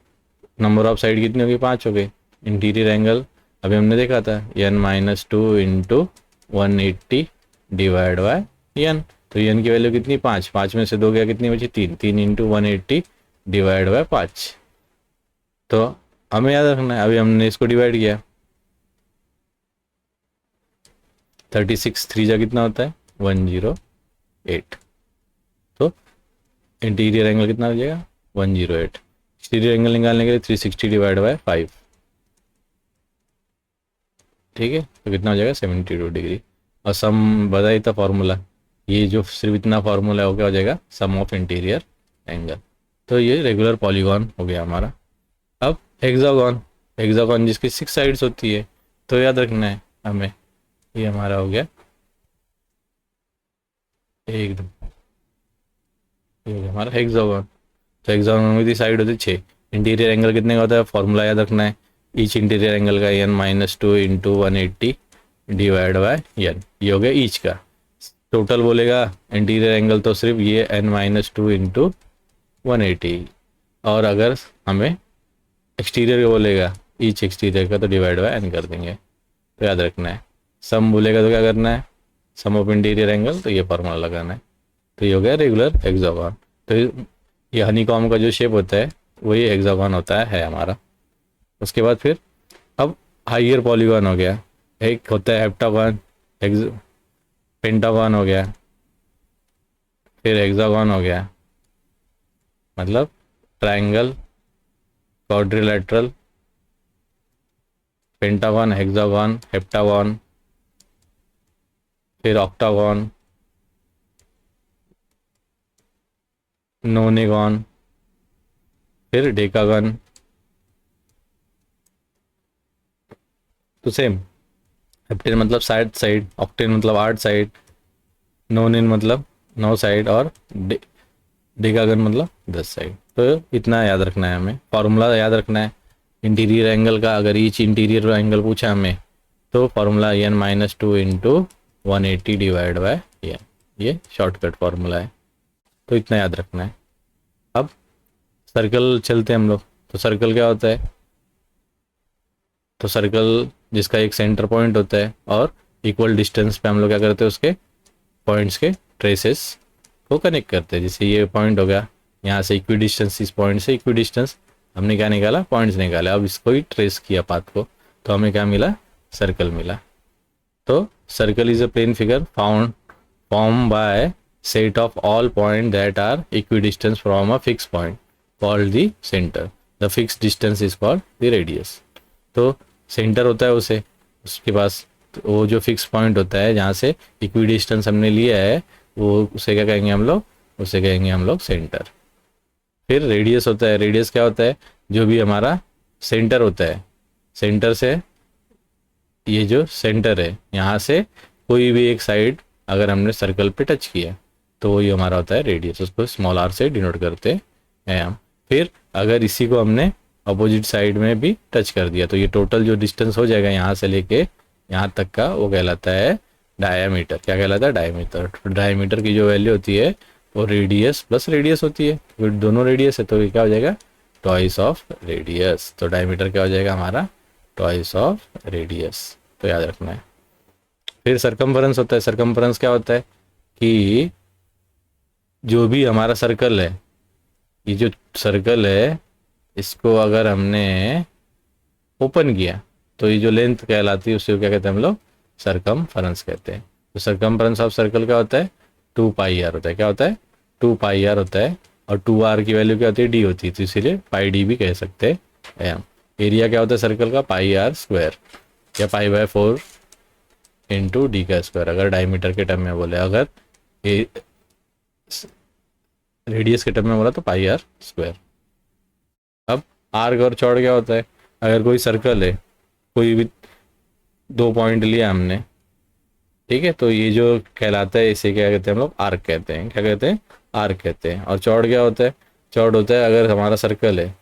नंबर ऑफ साइड कितनी होगी, 5 हो गई। इंटीरियर एंगल अभी हमने देखा था n-2 into 180 divide by n। तो n की वैल्यू कितनी, 5। 5 में से 2 गया, कितनी बची, 3। 3 इंटू 180 डिवाइड बाय 5। तो हमें याद रखना है, अभी हमने इसको डिवाइड किया, 36 3 जा कितना होता है, 108। तो इंटीरियर एंगल कितना हो जाएगा, 108। एक्सटीरियर एंगल निकालने के लिए 360 डिवाइड बाय 5, ठीक है। तो कितना हो जाएगा, 72 डिग्री। और सम बताई था फॉर्मूला, ये जो सिर्फ इतना फार्मूला हो क्या हो जाएगा, सम ऑफ इंटीरियर एंगल। तो ये रेगुलर पॉलीगॉन हो गया हमारा। अब हेक्सागोन, हेक्सागोन जिसकी 6 साइड्स होती है, तो याद रखना है हमें, ये हमारा हो गया एक, ये हमारा हेक्सागोन। तो हेक्सागोन की साइड होती है 6। इंटीरियर एंगल कितने का होता है, फॉर्मूला याद रखना है, ईच इंटीरियर एंगल का n-2 into 180 divide by n। ये हो गया ईच का। टोटल बोलेगा इंटीरियर एंगल तो सिर्फ ये n-2 इंटू 180, और अगर हमें एक्सटीरियर का बोलेगा ईच एक्सटीरियर का तो डिवाइड बाय एन कर देंगे। तो याद रखना है। सम बोलेगा तो क्या करना है, सम ऑफ इंटीरियर एंगल, तो ये फार्मूला लगाना है। तो ये हो गया रेगुलर हेक्सागोन। तो ये हनीकॉम का जो शेप होता है वही हेक्सागोन होता है हमारा। उसके बाद फिर अब हाइयर पॉलीगॉन हो गया, एक होता है हेप्टागोन, पेंटागॉन हो गया, फिर हेक्सागोन हो गया, मतलब triangle, quadrilateral, pentagon, hexagon, heptagon, फिर ऑक्टागन, नोनेगन, फिर डेकागन। तो सेम, हेप्टेन मतलब साइड साइड, ऑक्टेन मतलब 8 साइड, नोनेन मतलब 9 साइड, और डेकागन मतलब 10 साइड। तो इतना याद रखना है हमें, फार्मूला याद रखना है इंटीरियर एंगल का। अगर ईच इंटीरियर एंगल पूछा हमें तो formula n-2 into 180 divide by n, ये शॉर्टकट फार्मूला है। तो इतना याद रखना है। अब सर्कल चलते हैं हम लोग। तो सर्कल क्या होता है, तो सर्कल जिसका एक सेंटर पॉइंट होता है और इक्वल डिस्टेंस पे हम लोग क्या करते हैं, उसके पॉइंट्स के ट्रेसेस को कनेक्ट करते हैं। जैसे ये पॉइंट हो गया, यहाँ से इक्वी डिस्टेंस, इस पॉइंट से इक्वी डिस्टेंस हमने क्या निकाला, पॉइंट्स निकाले। अब इसको ही ट्रेस किया पाथ को, तो हमें क्या मिला, सर्कल मिला। तो circle is a plane figure form by set of all point that are equidistance from a fix point called the centre. The fix distance is called the radius. तो सेंटर होता है उसे, उसके पास तो वो जो फिक्स पॉइंट होता है जहाँ से इक्विडिस्टेंस हमने लिया है, वो उसे क्या कहेंगे हम लोग, उसे कहेंगे हम लोग सेंटर। फिर रेडियस होता है, रेडियस क्या होता है, जो भी हमारा सेंटर होता है, सेंटर से ये जो सेंटर है यहाँ से कोई भी एक साइड अगर हमने सर्कल पे टच किया तो वही हमारा होता है रेडियस, उसको स्मॉल आर से डिनोट करते हैं हम। फिर अगर इसी को हमने अपोजिट साइड में भी टच कर दिया तो ये टोटल जो डिस्टेंस हो जाएगा यहाँ से लेके यहाँ तक का, वो कहलाता है डायामीटर। क्या कहलाता है, डायामीटर। डायामीटर की जो वैल्यू होती है वो रेडियस प्लस रेडियस होती है, तो दोनों रेडियस है तो ये क्या हो जाएगा, ट्वाइस ऑफ रेडियस। तो डायमीटर क्या हो जाएगा हमारा, ट्वाइस ऑफ रेडियस। तो याद रखना है। फिर सरकमफरेंस होता है। सरकमफरेंस क्या होता है कि जो भी हमारा सर्कल है, ये जो सर्कल है इसको अगर हमने ओपन किया तो ये जो लेंथ कहलाती है उसे क्या कहते हैं हम लोग, सरकमफरेंस कहते हैं। तो सरकमफरेंस ऑफ सर्कल क्या होता है, 2πr होता है। क्या होता है, 2πr होता है। और 2r की वैल्यू क्या होती है, d होती है, तो इसीलिए पाई डी भी कह सकते हैं। एरिया क्या होता है सर्कल का, πr² या π/4 इंटू डी का स्क्वायर, अगर डायमीटर के टर्म में बोले। अगर रेडियस के टर्म में बोला तो πr²। अब आर्क और चौड़ क्या होता है, अगर कोई सर्कल है, कोई भी 2 पॉइंट लिया हमने, ठीक है, तो ये जो कहलाता है इसे क्या कहते हैं हम लोग, आर्क कहते हैं। क्या कहते हैं, आर्क कहते हैं। और चौड़ क्या होता है, चौड़ होता है अगर हमारा सर्कल है,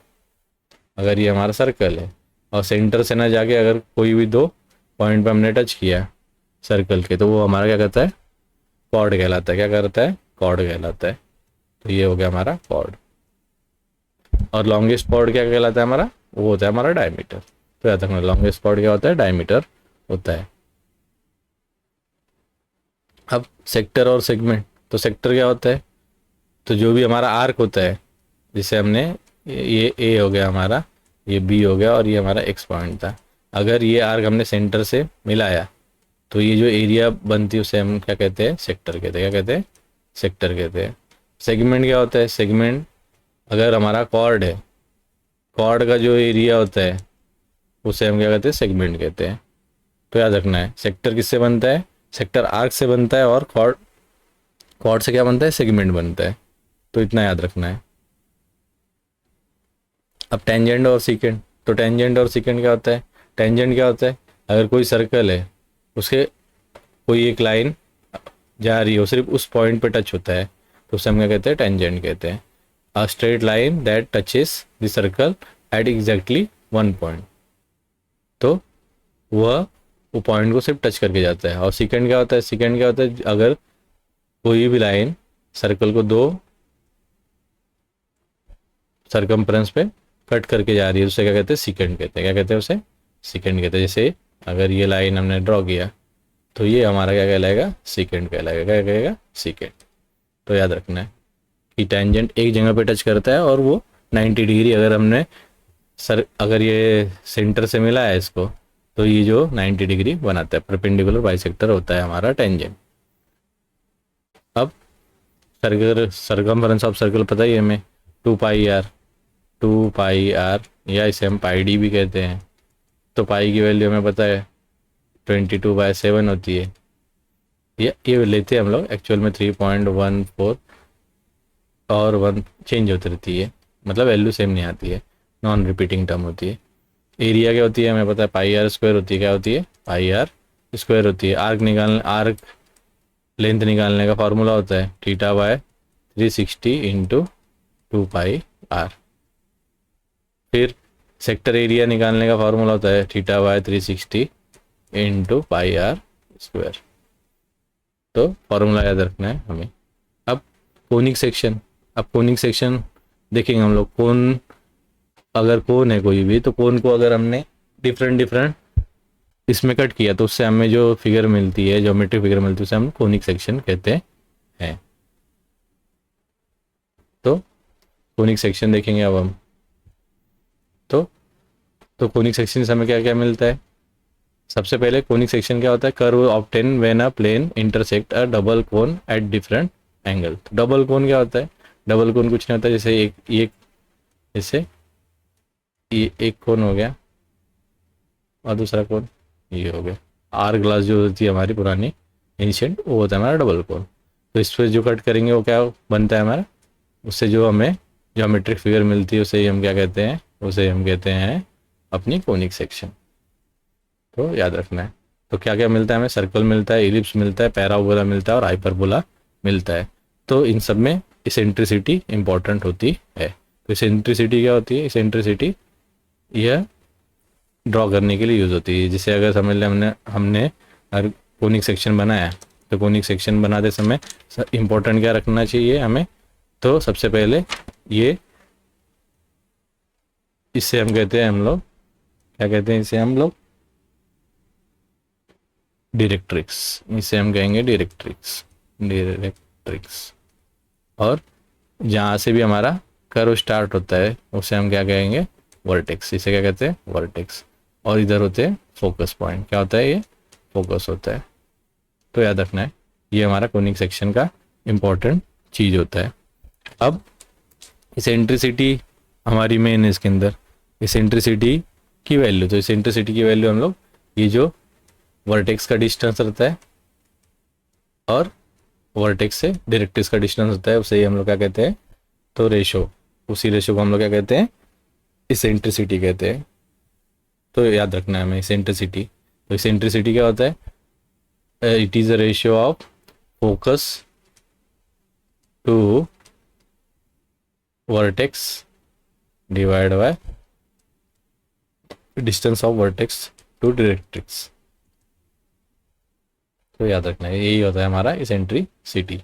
अगर ये हमारा सर्कल है और सेंटर से ना जाके अगर कोई भी 2 पॉइंट पे हमने टच किया सर्कल के, तो वो हमारा क्या कहता है, कॉर्ड कहलाता है। क्या करता है, कॉर्ड कहलाता है। तो ये हो गया हमारा कॉर्ड। और लॉन्गेस्ट कॉर्ड क्या कहलाता है हमारा, वो होता है हमारा डायमीटर। तो याद रखना, लॉन्गेस्ट कॉर्ड क्या होता है, डायमीटर होता है। अब सेक्टर और सेगमेंट। तो सेक्टर क्या होता है, तो जो भी हमारा आर्क होता है, जिसे हमने ये ए हो गया हमारा, ये बी हो गया और ये हमारा एक्स पॉइंट था, अगर ये आर्क हमने सेंटर से मिलाया तो ये जो एरिया बनती है उसे हम क्या कहते हैं, सेक्टर कहते हैं। क्या कहते हैं, सेक्टर कहते हैं। सेगमेंट क्या होता है, सेगमेंट अगर हमारा कॉर्ड है, कॉर्ड का जो एरिया होता है उसे हम क्या कहते हैं, सेगमेंट कहते हैं। तो याद रखना है, सेक्टर किससे बनता है, सेक्टर आर्क से बनता है, और कॉर्ड, कॉर्ड से क्या बनता है, सेगमेंट बनता है। तो इतना याद रखना है। अब टेंजेंट और सीकेंट। तो टेंजेंट और सीकेंट क्या होता है, टेंजेंट क्या होता है, अगर कोई सर्कल है उसके कोई एक लाइन जा रही हो, सिर्फ उस पॉइंट पे टच होता है तो उसे हम क्या कहते हैं, टेंजेंट कहते हैं। A straight line that touches the circle at exactly 1 point, तो वह वो पॉइंट को सिर्फ टच करके जाता है। और सीकेंट क्या होता है, सीकेंट क्या होता है, अगर कोई भी लाइन सर्कल को 2 सरकमफ्रेंस पे कट करके जा रही है, उसे क्या कहते हैं, सीकेंड कहते हैं। क्या कहते हैं उसे, सीकेंड कहते हैं। जैसे अगर ये लाइन हमने ड्रॉ किया तो ये हमारा क्या कहलाएगा, सीकेंड कहलाएगा। क्या कहेगा, सीकेंड। तो याद रखना है कि टेंजेंट एक जगह पे टच करता है और वो 90 डिग्री, अगर हमने अगर ये सेंटर से मिला है इसको, तो ये जो 90 डिग्री बनाता है, परपेंडिकुलर बाइसेक्टर होता है हमारा टेंजेंट। अब सरकमफ्रेंस ऑफ सर्कल पता ही है हमें, 2 पाई आर, 2 पाई आर, या इसे हम पाई डी भी कहते हैं। तो पाई की वैल्यू हमें पता है 22/7 होती है। ये लेते हैं हम लोग, एक्चुअल में 3.14 और 1 चेंज होती रहती है, मतलब वैल्यू सेम नहीं आती है, नॉन रिपीटिंग टर्म होती है। एरिया क्या होती है हमें पता है, πr² होती है। क्या होती है, πr² होती है। आर्क लेंथ निकालने का फार्मूला होता है θ/360 × 2 पाई r। फिर सेक्टर एरिया निकालने का फार्मूला होता है θ/360 × πr²। तो फार्मूला याद रखना है हमें। अब कोनिक सेक्शन देखेंगे हम लोग। कोन, अगर कोन है कोई भी, तो कोन को अगर हमने डिफरेंट इसमें कट किया तो उससे हमें जो फिगर मिलती है, ज्योमेट्रिक फिगर मिलती है, उसे हम कोनिक सेक्शन कहते हैं। तो कोनिक सेक्शन देखेंगे अब हम। तो कोनिक सेक्शन से हमें क्या क्या मिलता है। सबसे पहले कोनिक सेक्शन क्या होता है, curve obtain when a plane intersect a double cone at different angle. तो डबल कोन क्या होता है, डबल कोन कुछ नहीं होता, जैसे ये एक कोन हो गया और दूसरा कोन ये हो गया। आर ग्लास जो होती है हमारी पुरानी एंशिएंट, वो होता है हमारा डबल कोन। तो इस पर जो कट करेंगे वो क्या बनता है हमारा, उससे जो हमें ज्योमेट्रिक फिगर मिलती है उसे हम क्या कहते हैं, उसे हम कहते हैं अपनी कोनिक सेक्शन। तो याद रखना है। तो क्या क्या मिलता है हमें, सर्कल मिलता है, इलिप्स मिलता है, पैराबोला मिलता है और हाइपरबोला मिलता है। तो इन सब में इसेंट्रिसिटी इंपॉर्टेंट होती है। तो इसेंट्रिसिटी क्या होती है, इसेंट्रिसिटी यह ड्रॉ करने के लिए यूज़ होती है। जैसे अगर समझ लें हमने हर कोनिक सेक्शन बनाया, तो कोनिक सेक्शन बनाते समय इंपॉर्टेंट क्या रखना चाहिए हमें। तो सबसे पहले ये, इससे हम कहते हैं, हम लोग क्या कहते हैं इसे, हम लोग डायरेक्ट्रिक्स, इसे हम कहेंगे डायरेक्ट्रिक्स। और जहाँ से भी हमारा कर्व स्टार्ट होता है उसे हम क्या कहेंगे, वर्टेक्स। इसे क्या कहते हैं, वर्टेक्स। और इधर होते हैं फोकस पॉइंट। क्या होता है, ये फोकस होता है। तो याद रखना है, ये हमारा कोनिक सेक्शन का इम्पोर्टेंट चीज़ होता है। अब इसेंट्रिसिटी हमारी मेन है इसके अंदर, इसेंट्रिसिटी की वैल्यू। तो इसेंट्रिसिटी की वैल्यू हम लोग, ये जो वर्टेक्स का डिस्टेंस रहता है और वर्टेक्स से डायरेक्ट्रिक्स का डिस्टेंस होता है, उसे ही हम लोग क्या कहते हैं, तो रेशो, उसी रेशो को हम लोग क्या कहते हैं, इसेंट्रिसिटी कहते हैं। तो याद रखना है हमें इसेंट्रिसिटी। तो इसेंट्रिसिटी क्या होता है, it is a ratio of focus to vertex divide by distance of vertex to directrix. तो याद रखना है, यही होता है हमारा इसेंट्रिसिटी।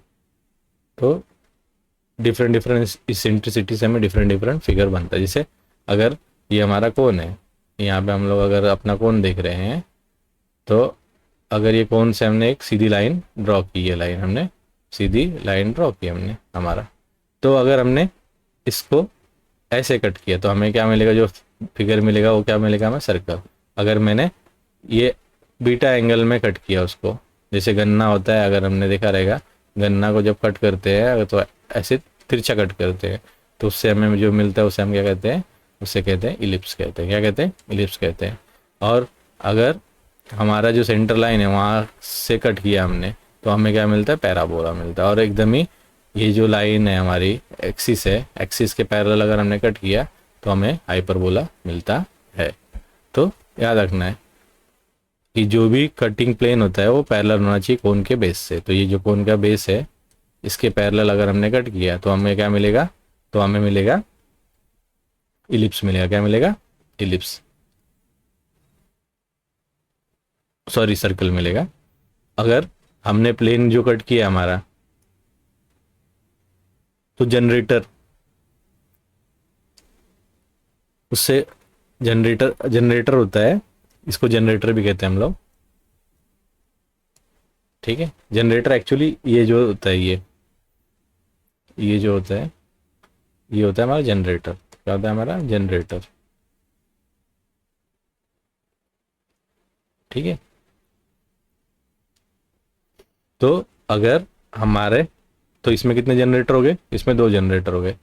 तो डिफरेंट इसेंट्रिसिटी से हमें डिफरेंट फिगर बनता है। जैसे अगर ये हमारा कोन है, यहाँ पे हम लोग अगर अपना कोन देख रहे हैं, तो अगर ये कोन से हमने एक सीधी लाइन ड्रॉ की है, लाइन हमने सीधी लाइन ड्रॉ की हमने हमारा, तो अगर हमने इसको ऐसे कट किया तो हमें क्या मिलेगा, जो फिगर मिलेगा वो क्या मिलेगा हमें, सर्कल। अगर मैंने ये बीटा एंगल में कट किया उसको, जैसे गन्ना होता है, अगर हमने देखा रहेगा गन्ना को जब कट करते हैं अगर तो ऐसे तिरछा कट करते हैं, तो उससे हमें जो मिलता है उसे हम क्या कहते हैं, उससे कहते हैं इलिप्स कहते हैं। क्या कहते हैं, इलिप्स कहते हैं। और अगर हमारा जो सेंटर लाइन है वहाँ से कट किया हमने, तो हमें क्या मिलता है, पैराबोला मिलता है। और एकदम ही ये जो लाइन है हमारी एक्सिस है, एक्सिस के पैरेलल अगर हमने कट किया तो हमें हाइपरबोला मिलता है। तो याद रखना है कि जो भी कटिंग प्लेन होता है वो पैरेलल होना चाहिए कोन के बेस से। तो ये जो कोन का बेस है, इसके पैरेलल अगर हमने कट किया तो हमें क्या मिलेगा, तो हमें मिलेगा इलिप्स मिलेगा। क्या मिलेगा, इलिप्स, सॉरी सर्कल मिलेगा। अगर हमने प्लेन जो कट किया हमारा, तो जनरेटर उससे जनरेटर जनरेटर होता है, इसको जनरेटर भी कहते हैं हम लोग, ठीक है। जनरेटर एक्चुअली ये जो होता है ये जो होता है ये होता है हमारा जनरेटर। क्या होता है हमारा जनरेटर, ठीक है। तो अगर हमारे, तो इसमें कितने जनरेटर हो गए, इसमें 2 जनरेटर हो गए,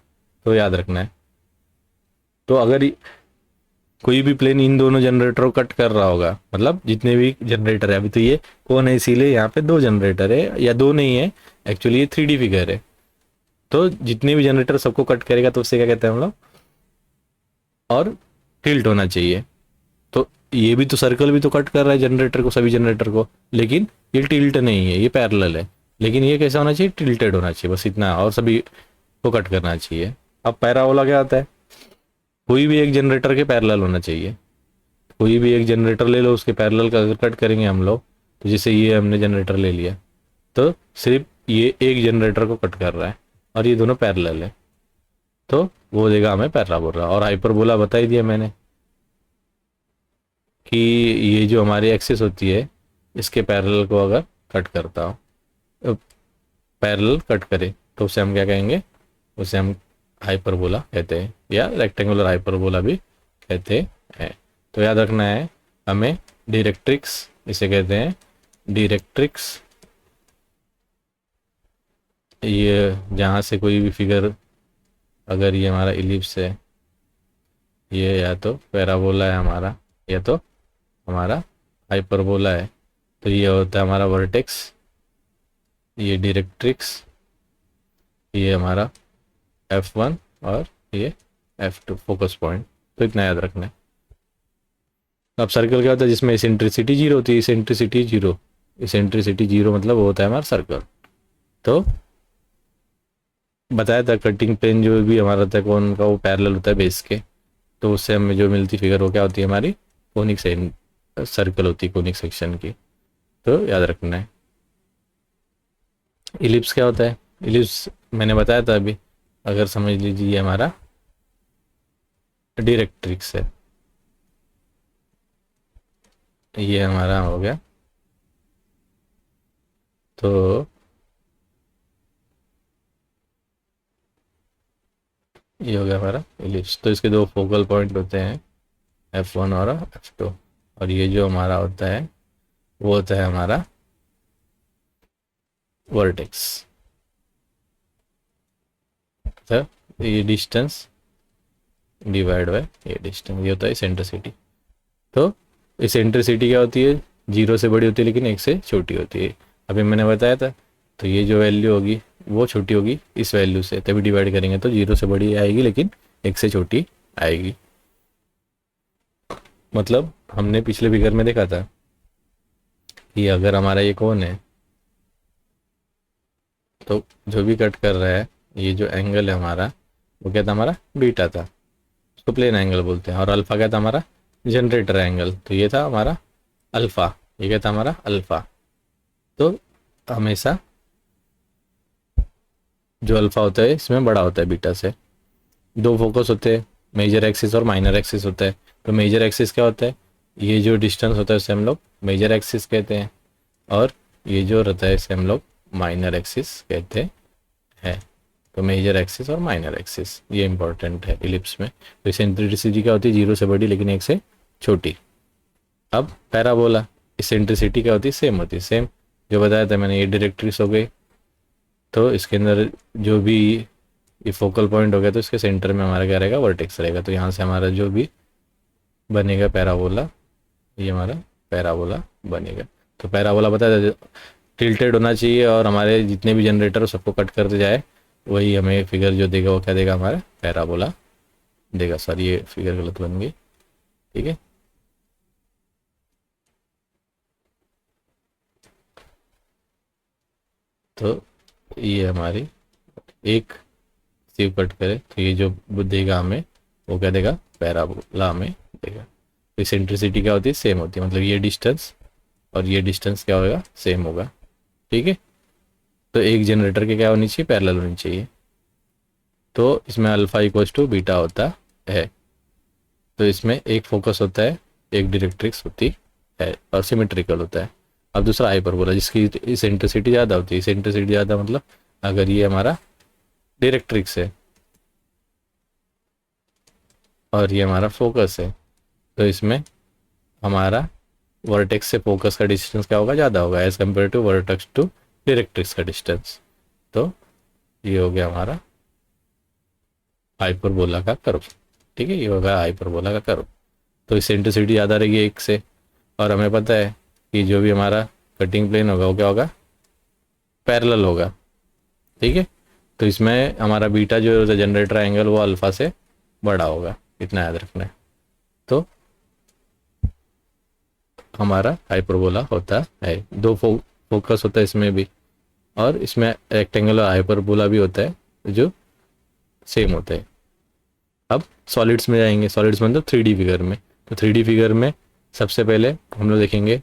तो याद रखना है। तो अगर कोई भी प्लेन इन दोनों जनरेटर को कट कर रहा होगा, मतलब जितने भी जनरेटर है, अभी तो ये कौन है इसीलिए यहाँ पे 2 जनरेटर है, या 2 नहीं है, एक्चुअली ये 3D फिगर है। तो जितने भी जनरेटर सबको कट करेगा तो उससे क्या कहते हैं हम लोग, और टिल्ट होना चाहिए। तो ये भी तो सर्कल भी तो कट कर रहा है जनरेटर को, सभी जनरेटर को, लेकिन ये टिल्ट नहीं है, ये पैरेलल है। लेकिन ये कैसा होना चाहिए, टिल्टेड होना चाहिए, बस इतना, और सभी को कट करना चाहिए। अब पैराबोला क्या आता है, कोई भी एक जनरेटर के पैरेलल होना चाहिए। कोई भी एक जनरेटर ले लो, उसके पैरेलल का अगर कट करेंगे हम लोग, तो जैसे ये हमने जनरेटर ले लिया, तो सिर्फ ये एक जनरेटर को कट कर रहा है और ये दोनों पैरेलल है, तो वो देगा हमें पैराबोला। और हाइपरबोला बता ही दिया मैंने कि ये जो हमारी एक्सिस होती है, इसके पैरेलल को अगर कट करता हो, पैरेलल कट करे, तो उसे हम क्या कहेंगे, उसे हम हाइपरबोला कहते हैं, या रेक्टेंगुलर हाइपरबोला भी कहते हैं। तो याद रखना है हमें, डायरेक्ट्रिक्स इसे कहते हैं, डायरेक्ट्रिक्स। ये जहाँ से कोई भी फिगर, अगर ये हमारा इलिप्स है, ये या तो पैराबोला है हमारा, या तो हमारा हाइपरबोला है, तो ये होता है हमारा वर्टेक्स, ये डायरेक्ट्रिक्स, ये हमारा F1 और ये F2 फोकस पॉइंट। तो इतना याद रखना है। अब सर्कल क्या होता है, जिसमें इसेंट्रिसिटी 0 होती है, इसेंट्रिसिटी 0, इसेंट्रिसिटी 0 मतलब वो होता है हमारा सर्कल। तो बताया था कटिंग प्लेन जो भी हमारा होता है कौन का, वो पैरेलल होता है बेस के, तो उससे हमें जो मिलती फिगर वो क्या होती है हमारी, कोनिक सर्कल होती है, कोनिक सेक्शन की। तो याद रखना है। इलिप्स क्या होता है, इलिप्स मैंने बताया था अभी, अगर समझ लीजिए ये हमारा डायरेक्ट्रिक्स है, ये हमारा हो गया, तो ये हो गया हमारा इलिप्स। तो इसके 2 फोकल पॉइंट होते हैं, F1 और F2, और ये जो हमारा होता है वो होता है हमारा वर्टेक्स। तो ये डिस्टेंस डिवाइड बाय ये डिस्टेंस, ये होता है सेंट्रिसिटी। तो इसेंट्रिसिटी क्या होती है, 0 से बड़ी होती है लेकिन 1 से छोटी होती है, अभी मैंने बताया था। तो ये जो वैल्यू होगी वो छोटी होगी इस वैल्यू से, तभी डिवाइड करेंगे तो 0 से बड़ी आएगी लेकिन 1 से छोटी आएगी। मतलब हमने पिछले फिगर में देखा था कि अगर हमारा ये कोण है, तो जो भी कट कर रहा है, ये जो एंगल है हमारा, वो क्या था हमारा, बीटा था, उसको प्लेन एंगल बोलते हैं। और अल्फा क्या था हमारा, जनरेटर एंगल, तो ये था हमारा अल्फा, ये क्या था हमारा अल्फा। तो हमेशा जो अल्फा होता है इसमें बड़ा होता है बीटा से। 2 फोकस होते हैं, मेजर एक्सिस और माइनर एक्सिस होता है। तो मेजर एक्सिस क्या होता है, ये जो डिस्टेंस होता है उसे हम लोग मेजर एक्सिस कहते हैं, और ये जो रहता है इसे हम लोग माइनर एक्सिस कहते हैं। तो मेजर एक्सिस और माइनर एक्सिस ये इंपॉर्टेंट है इलिप्स में। तो इसेंट्रिसिटी क्या होती है, 0 से बड़ी लेकिन 1 से छोटी। अब पैराबोला, इसेंट्रिसिटी क्या होती है, सेम होती है, सेम जो बताया था मैंने, ये डायरेक्ट्रिक्स हो गई। तो इसके अंदर जो भी ये फोकल पॉइंट हो गया, तो इसके सेंटर में हमारा क्या रहेगा, वर्टेक्स रहेगा। तो यहाँ से हमारा जो भी बनेगा पैराबोला, ये हमारा पैराबोला बनेगा। तो पैराबोला बताया टिल्टेड होना चाहिए, और हमारे जितने भी जनरेटर हो सबको कट करते जाए, वही हमें फिगर जो देगा वो क्या देगा, हमारा पैराबोला देगा। सॉरी ये फिगर गलत बन गई, ठीक है। तो ये हमारी एक सीव कट करे, तो ये जो देगा हमें वो क्या देगा, पैराबोला हमें देगा। तो इसेंट्रिसिटी क्या होती है, सेम होती है, मतलब ये डिस्टेंस और ये डिस्टेंस क्या होगा, सेम होगा, ठीक है। तो एक जनरेटर के क्या होनी चाहिए, पैरेलल होनी चाहिए। तो इसमें अल्फा इक्वल्स टू बीटा होता है। तो इसमें एक फोकस होता है, एक डायरेक्ट्रिक्स होती है और सिमेट्रिकल होता है। अब दूसरा हाइपरबोला जिसकी इसेंट्रिसिटी ज़्यादा होती है। इसेंट्रिसिटी ज़्यादा मतलब अगर ये हमारा डायरेक्ट्रिक्स है और ये हमारा फोकस है, तो इसमें हमारा वर्टेक्स से फोकस का डिस्टेंस क्या होगा, ज़्यादा होगा as compare to vertex to directrix का डिस्टेंस। तो ये हो गया हमारा हाइपरबोला का कर्व। ठीक है, ये होगा हाइपरबोला का कर्व। तो इसेंट्रिसिटी ज़्यादा रहेगी एक से, और हमें पता है कि जो भी हमारा कटिंग प्लेन होगा वो क्या होगा, पैरेलल होगा। ठीक है, तो इसमें हमारा बीटा जो जनरेटर एंगल वो अल्फा से बड़ा होगा, इतना याद रखना है। तो हमारा हाइपरबोला होता है। दो फोकस होता है इसमें भी, और इसमें रेक्टेंगुलर हाइपरबोला भी होता है जो सेम होता है। अब सॉलिड्स में जाएंगे, सॉलिड्स मतलब 3D फिगर में। तो 3D फिगर में सबसे पहले हम लोग देखेंगे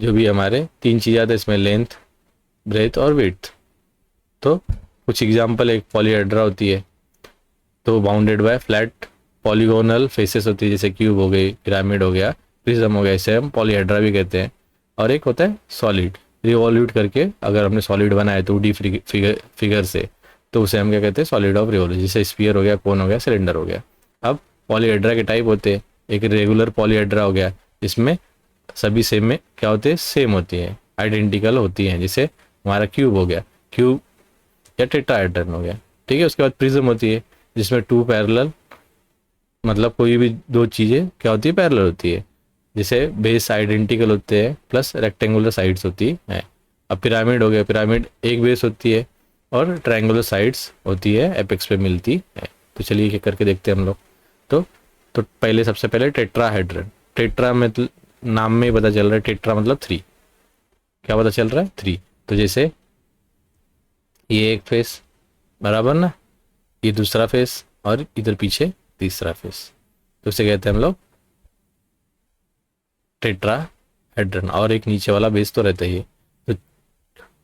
जो भी हमारे तीन चीज़ें आते हैं इसमें, लेंथ, ब्रेथ और विड्थ। तो कुछ एग्जांपल, एक पॉलीहेड्रा होती है तो bounded by flat polygonal faces होती है, जैसे क्यूब हो गई, पिरामिड हो गया, प्रिज्म हो गया, इसे हम पॉलीहेड्रा भी कहते हैं। और एक होता है सॉलिड, रिवॉल्यूट करके अगर हमने सॉलिड बनाया 2D फिगर से, तो उसे हम क्या कहते हैं, सॉलिड ऑफ रिवॉल्यूशन, जैसे स्फीयर हो गया, कोन हो गया, सिलेंडर हो गया। अब पॉलीहेड्रा के टाइप होते हैं, एक रेगुलर पॉलीहेड्रा हो गया जिसमें सभी सेम में क्या होते हैं, सेम होती हैं, आइडेंटिकल होती हैं, जैसे हमारा क्यूब हो गया, क्यूब या टेट्राहेड्रन हो गया। ठीक है, उसके बाद प्रिज्म होती है जिसमें टू पैरेलल, मतलब कोई भी दो चीज़ें क्या होती है, पैरेलल होती है, जैसे बेस आइडेंटिकल होते हैं प्लस रेक्टेंगुलर साइड्स होती है। अब पिरामिड हो गया, पिरामिड एक बेस होती है और ट्रायंगुलर साइड्स होती है, एपेक्स पे मिलती है। तो चलिए एक करके देखते हैं हम लोग। तो पहले सबसे पहले टेट्राहेड्रन। टेट्रा में तो नाम में ही पता चल रहा है, टेट्रा मतलब 3। क्या पता चल रहा है, 3। तो जैसे ये एक फेस बराबर ना, ये दूसरा फेस और इधर पीछे तीसरा फेस, तो उसे कहते हैं हम लोग टेट्राहेड्रन। और एक नीचे वाला बेस तो रहता ही है। तो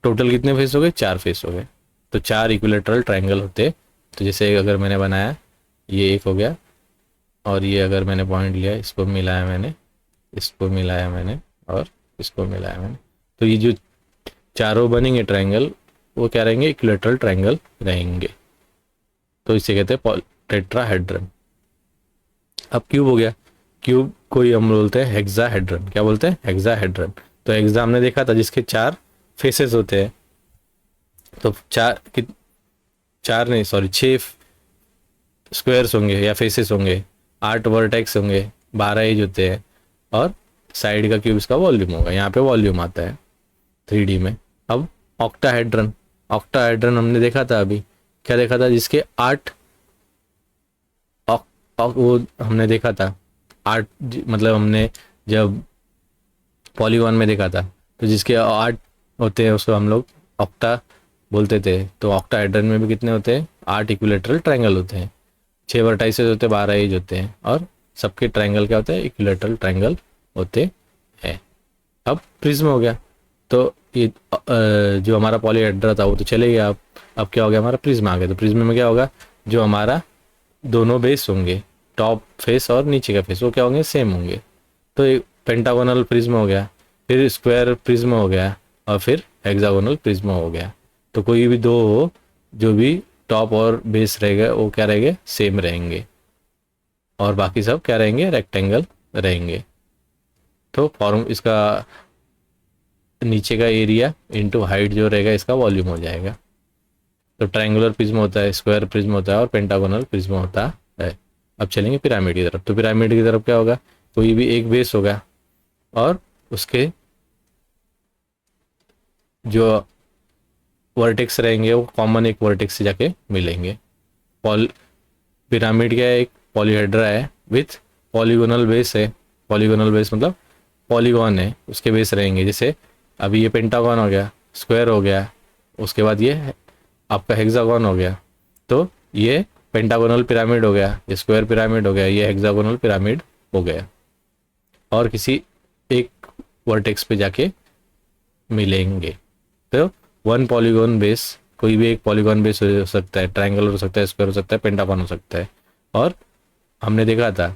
टोटल कितने फेस हो गए, 4 फेस हो गए। तो 4 इक्विलेटरल ट्रायंगल होते। तो जैसे अगर मैंने बनाया, ये एक हो गया, और ये अगर मैंने पॉइंट लिया, इसको मिलाया मैंने, इसको मिलाया मैंने और इसको मिलाया मैंने, तो ये जो चारों बनेंगे ट्रायंगल वो क्या रहेंगे, इक्विलेटरल ट्रायंगल रहेंगे। तो इसे कहते हैं टेट्राहेड्रन। अब क्यूब हो गया, क्यूब कोई हम बोलते हैं हेक्साहेड्रन। क्या बोलते हैं, हेक्साहेड्रन। तो हेक्सा हमने देखा था जिसके 4 फेसेस होते हैं। तो 6 स्क्वायर्स होंगे या फेसेस होंगे, 8 वर्टेक्स होंगे, 12 एज होते हैं, और साइड का क्यूब इसका वॉल्यूम होगा। यहाँ पे वॉल्यूम आता है 3D में। अब ऑक्टाहेड्रन, ऑक्टाहेड्रन हमने देखा था अभी, क्या देखा था, जिसके 8 वो हमने देखा था 8, मतलब हमने जब पॉलीगॉन में देखा था, तो जिसके 8 होते हैं उसको हम लोग ऑक्टा बोलते थे। तो ऑक्टाहेड्रन में भी कितने होते हैं, 8 इक्विलेटरल ट्रायंगल होते हैं, 6 वर्टाइसेस होते हैं, 12 एज होते हैं, और सबके ट्रायंगल क्या होते हैं, इक्विलेटरल ट्रायंगल होते हैं। अब प्रिज्म हो गया, तो ये जो हमारा पॉलीहेड्रा था वो तो चले गया। अब क्या हो गया, हमारा प्रिज्म आ गया। तो प्रिज्म में क्या होगा, जो हमारा दोनों बेस होंगे, टॉप फेस और नीचे का फेस, वो क्या होंगे, सेम होंगे। तो एक पेंटागोनल प्रिज्म हो गया, फिर स्क्वायर प्रिज्म हो गया, और फिर हेक्सागोनल प्रिज्म हो गया। तो कोई भी दो हो, जो भी टॉप और बेस रहेगा वो क्या रहेंगे, सेम रहेंगे, और बाकी सब क्या रहेंगे, रेक्टेंगल रहेंगे। तो फॉर्म इसका नीचे का एरिया इंटू हाइट जो रहेगा इसका वॉल्यूम हो जाएगा। तो ट्रायंगुलर प्रिज्म होता है, स्क्वायर प्रिज्म होता है, और पेंटागोनल प्रिज्म होता है। अब चलेंगे पिरामिड की तरफ। तो पिरामिड की तरफ क्या होगा, कोई भी एक बेस होगा और उसके जो वर्टेक्स रहेंगे वो कॉमन एक वर्टेक्स से जाके मिलेंगे। पिरामिड क्या है, एक पॉलीहेड्रा है विथ पॉलीगोनल बेस है। पॉलीगोनल बेस मतलब पॉलीगॉन है, उसके बेस रहेंगे। जैसे अभी ये पेंटागॉन हो गया, स्क्वायर हो गया, उसके बाद ये आपका हेक्सागोन हो गया, तो ये पेंटागोनल पिरामिड हो गया, ये स्क्वायर पिरामिड हो गया, ये हेक्सागोनल पिरामिड हो गया, और किसी एक वर्टेक्स पे जाके मिलेंगे। तो वन पॉलीगॉन बेस, कोई भी एक पॉलीगॉन बेस हो सकता है, ट्रायंगल हो सकता है, स्क्वायर हो सकता है, पेंटागॉन हो सकता है। और हमने देखा था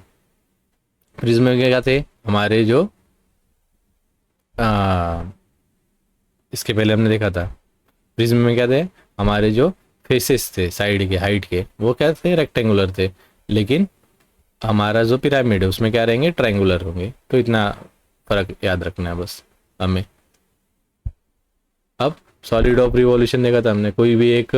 प्रिज्म में क्या थे हमारे जो आ, इसके पहले हमने देखा था प्रिज्म में क्या थे हमारे जो फेसेस थे साइड के हाइट के वो क्या थे रेक्टेंगुलर थे, लेकिन हमारा जो पिरामिड है उसमें क्या रहेंगे ट्रायंगुलर होंगे। तो इतना फर्क याद रखना है बस हमें। अब सॉलिड ऑफ रिवॉल्यूशन देखा था हमने, कोई भी एक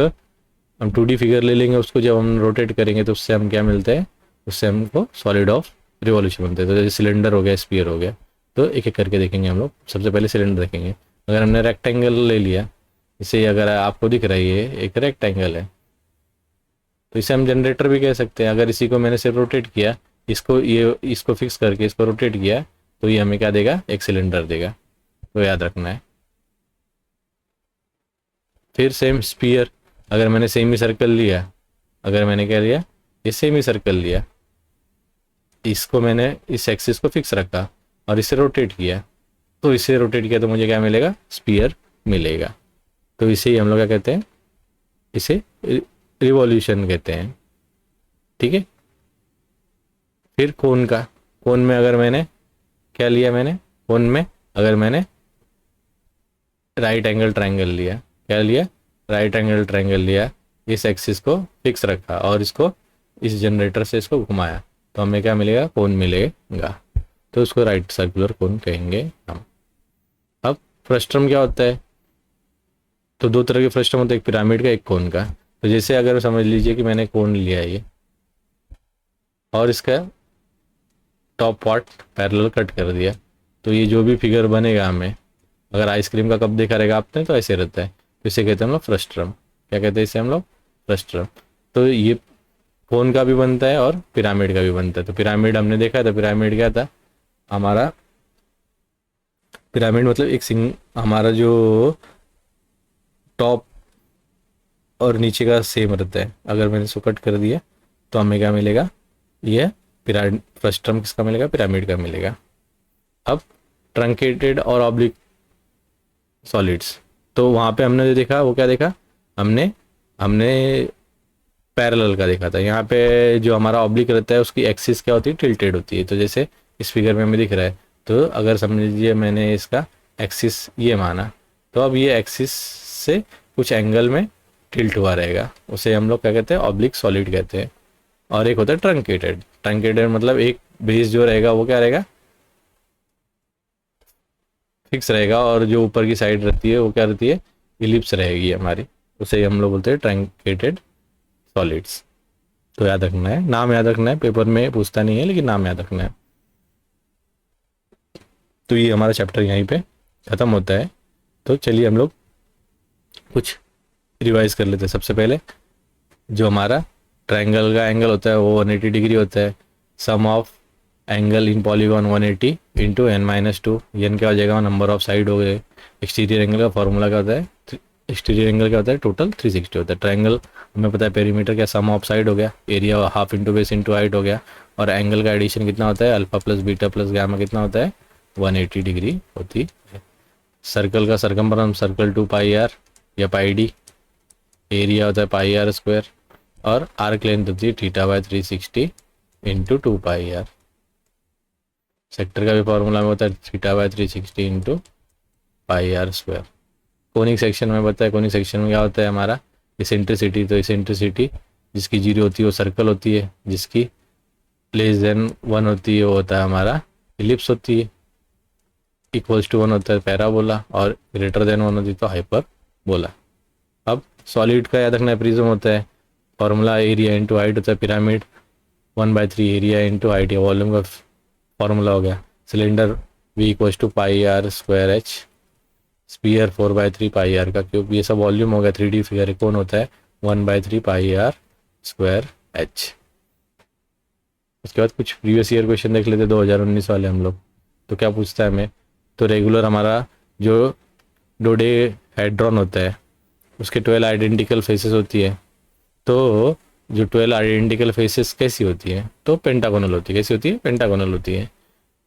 हम 2D फिगर ले लेंगे उसको जब हम रोटेट करेंगे तो उससे हम क्या मिलते हैं, उससे हमको सॉलिड ऑफ रिवॉल्यूशन मिलते हैं। तो जैसे सिलेंडर हो गया स्फीयर हो गया, तो एक एक करके देखेंगे हम लोग। सबसे पहले सिलेंडर देखेंगे। अगर हमने रेक्टेंगल ले लिया, इसे अगर आपको दिख रहा है ये एक रेक्टेंगल है, तो इसे हम जनरेटर भी कह सकते हैं। अगर इसी को मैंने सिर्फ रोटेट किया, इसको फिक्स करके इसको रोटेट किया, तो ये हमें क्या देगा, एक सिलेंडर देगा। तो याद रखना है। फिर सेम स्पीयर, अगर मैंने सेम ही सर्कल लिया, अगर मैंने क्या लिया, ये सेम ही सर्कल लिया, इसको मैंने इस एक्सिस को फिक्स रखा और इसे रोटेट किया, तो इसे रोटेट किया तो मुझे क्या मिलेगा, स्पीयर मिलेगा। तो इसे ही हम लोग क्या कहते हैं, इसे रिवॉल्यूशन कहते हैं। ठीक है। फिर कोन का, कोन में अगर मैंने क्या लिया, मैंने कोन में अगर मैंने राइट एंगल ट्रायंगल लिया, क्या लिया, राइट एंगल ट्रायंगल लिया, इस एक्सिस को फिक्स रखा और इसको इस जनरेटर से इसको घुमाया, तो हमें क्या मिलेगा, कोन मिलेगा। तो उसको राइट सर्कुलर कोन कहेंगे हम। अब फ्रस्ट्रम क्या होता है, तो दो तरह के फ्रस्ट्रम होते हैं, एक पिरामिड का एक कोन का। तो जैसे अगर समझ लीजिए कि मैंने कोन लिया है ये, और इसका टॉप पार्ट पैरेलल कट कर दिया, तो ये जो भी फिगर बनेगा हमें, अगर आइसक्रीम का कप देखा रहेगा आपने तो ऐसे रहता है, तो इसे कहते हैं हम लोग फ्रस्ट्रम। क्या कहते हैं इसे हम लोग, फ्रस्ट्रम। तो ये कोन का भी बनता है और पिरामिड का भी बनता है। तो पिरामिड हमने देखा था, पिरामिड क्या था हमारा, पिरामिड मतलब एक हमारा जो टॉप और नीचे का सेम रहता है। अगर मैंने इसको कट कर दिया तो हमें क्या मिलेगा, ये पिरामिड, फ्रस्ट्रम किसका मिलेगा, पिरामिड का मिलेगा। अब ट्रंकेटेड और ऑब्लिक सॉलिड्स, तो वहाँ पे हमने जो देखा वो क्या देखा, हमने हमने पैरेलल का देखा था। यहाँ पे जो हमारा ऑब्लिक रहता है उसकी एक्सिस क्या होती है, टिल्टेड होती है। तो जैसे इस फिगर में हमें दिख रहा है, तो अगर समझ लीजिए मैंने इसका एक्सिस ये माना, तो अब ये एक्सिस से कुछ एंगल में टिल्ट हुआ रहेगा, उसे हम लोग क्या कहते हैं, ऑब्लिक सॉलिड कहते हैं। और एक होता है ट्रंकेटेड। ट्रंकेटेड मतलब एक बेस जो रहेगा वो क्या रहेगा, फिक्स रहेगा, और जो ऊपर की साइड रहती है वो क्या रहती है, इलिप्स रहेगी हमारी, उसे हम लोग बोलते हैं ट्रंकेटेड सॉलिड्स। तो याद रखना है, नाम याद रखना है, पेपर में पूछता नहीं है लेकिन नाम याद रखना है। तो ये हमारा चैप्टर यहीं पे ख़त्म होता है। तो चलिए हम लोग कुछ रिवाइज कर लेते हैं। सबसे पहले जो हमारा ट्रायंगल का एंगल होता है वो 180 डिग्री होता है। Sum of angle in polygon 180 into n-2, n क्या हो जाएगा, नंबर ऑफ साइड हो गए। एक्सटीरियर एंगल का फॉर्मूला क्या होता है, एक्सटीरियर एंगल क्या होता है, टोटल 360 होता है। ट्रायंगल हमें पता है पेरीमीटर क्या, सम ऑफ साइड हो गया, area half into base into height हो गया, और एंगल का एडिशन कितना होता है, alpha plus beta plus gamma कितना होता है, 180 डिग्री होती है। सर्कल का सरकमफ्रेंस सर्कल 2 पाई आर या पाई डी, एरिया होता है पाई आर स्क्वायर, और आर्क लेंथ होती है theta by 360 into 2 pi R. Sector का भी फॉर्मूला में होता है theta by 360 into pi R square. Conic section में बताया, कोनिक सेक्शन में क्या होता है हमारा, इसेंट्रिसिटी। तो इसेंट्रिसिटी जिसकी 0 होती है वो सर्कल होती है, जिसकी लेस देन 1 होती है वो होता है हमारा इलिप्स होती है, इक्वल्स टू 1 होता है पैराबोला, और ग्रेटर देन 1 होती है तो हाइपरबोला। अब सॉलिड का याद रखना है, प्रिज्म होता है, फॉर्मूला एरिया इंटू हाइट होता है, पिरामिड 1/3 एरिया इंटू हाइट या वॉल्यूम का फॉर्मूला हो गया। Cylinder V equals to pi R square H, sphere 4/3 pi R का क्यूब। ये सब वॉल्यूम हो गया। 3D फिगर कौन होता है, 1/3 पाई आर स्क्वायर एच। उसके बाद कुछ प्रीवियस ईयर क्वेश्चन देख लेते 2019 वाले हम लोग। तो क्या पूछता है हमें, तो रेगुलर हमारा जो डोडेहेड्रॉन होता है उसके 12 आइडेंटिकल फेसेस होती है। तो जो 12 आइडेंटिकल फेसेस कैसी होती है, तो पेंटागोनल होती है। कैसी होती है, पेंटागोनल होती है।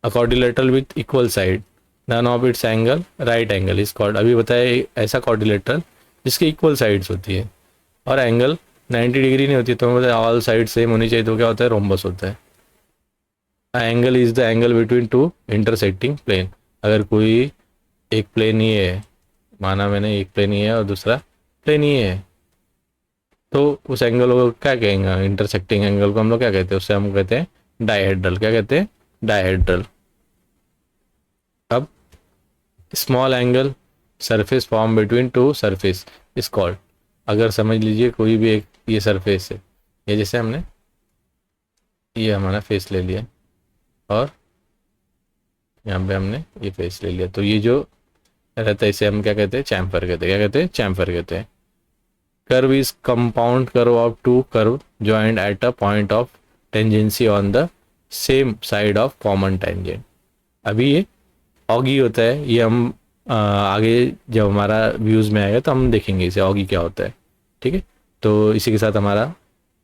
A quadrilateral with equal side, none of its angle right angle is called. अभी बताए ऐसा क्वाड्रिलेटरल जिसकी इक्वल साइड्स होती है और एंगल 90 डिग्री नहीं होती, तो हमें बताया ऑल साइड सेम होनी चाहिए, तो क्या होता है, रोम्बस होता है। Angle is the angle between two intersecting plane. अगर कोई एक प्लेन ही है, माना मैंने एक प्लेन ही है और दूसरा प्लेन ही है, तो उस एंगल को क्या कहेंगे, इंटरसेक्टिंग एंगल को हम लोग क्या कहते हैं, उससे हम कहते हैं डायहेड्रल। क्या कहते हैं, डायहेड्रल। अब small angle surface form between two surface is called. अगर समझ लीजिए कोई भी एक ये सरफेस है, ये जैसे हमने ये हमारा फेस ले लिया और यहाँ पे हमने ये फेस ले लिया, तो ये जो रहता है इसे हम क्या कहते हैं, चैम्फर कहते हैं। क्या कहते हैं, चैम्फर कहते हैं। Curve is compound curve of two curve joint at a point of tangency on the same side of common tangent. अभी ये ऑगी होता है, ये हम आगे जब हमारा व्यूज़ में आएगा तो हम देखेंगे इसे ऑगी क्या होता है। ठीक है, तो इसी के साथ हमारा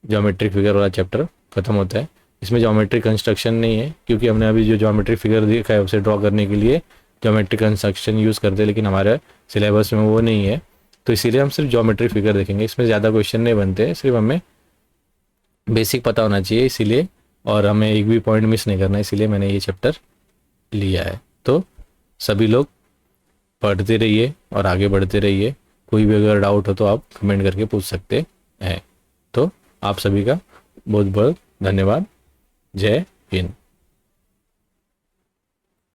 ज्योमेट्रिक फिगर वाला चैप्टर ख़त्म होता है। इसमें ज्योमेट्रिक कंस्ट्रक्शन नहीं है, क्योंकि हमने अभी जो ज्योमेट्रिक फिगर देखा है उसे ड्रॉ करने के लिए ज्योमेट्रिक कंस्ट्रक्शन यूज़ करते हैं, लेकिन हमारे सिलेबस में वो नहीं है, तो इसीलिए हम सिर्फ ज्योमेट्रिक फिगर देखेंगे। इसमें ज़्यादा क्वेश्चन नहीं बनते हैं, सिर्फ हमें बेसिक पता होना चाहिए इसीलिए, और हमें एक भी पॉइंट मिस नहीं करना है, इसीलिए मैंने ये चैप्टर लिया है। तो सभी लोग पढ़ते रहिए और आगे बढ़ते रहिए। कोई भी अगर डाउट हो तो आप कमेंट करके पूछ सकते हैं। तो आप सभी का बहुत बहुत धन्यवाद। जय हिंद।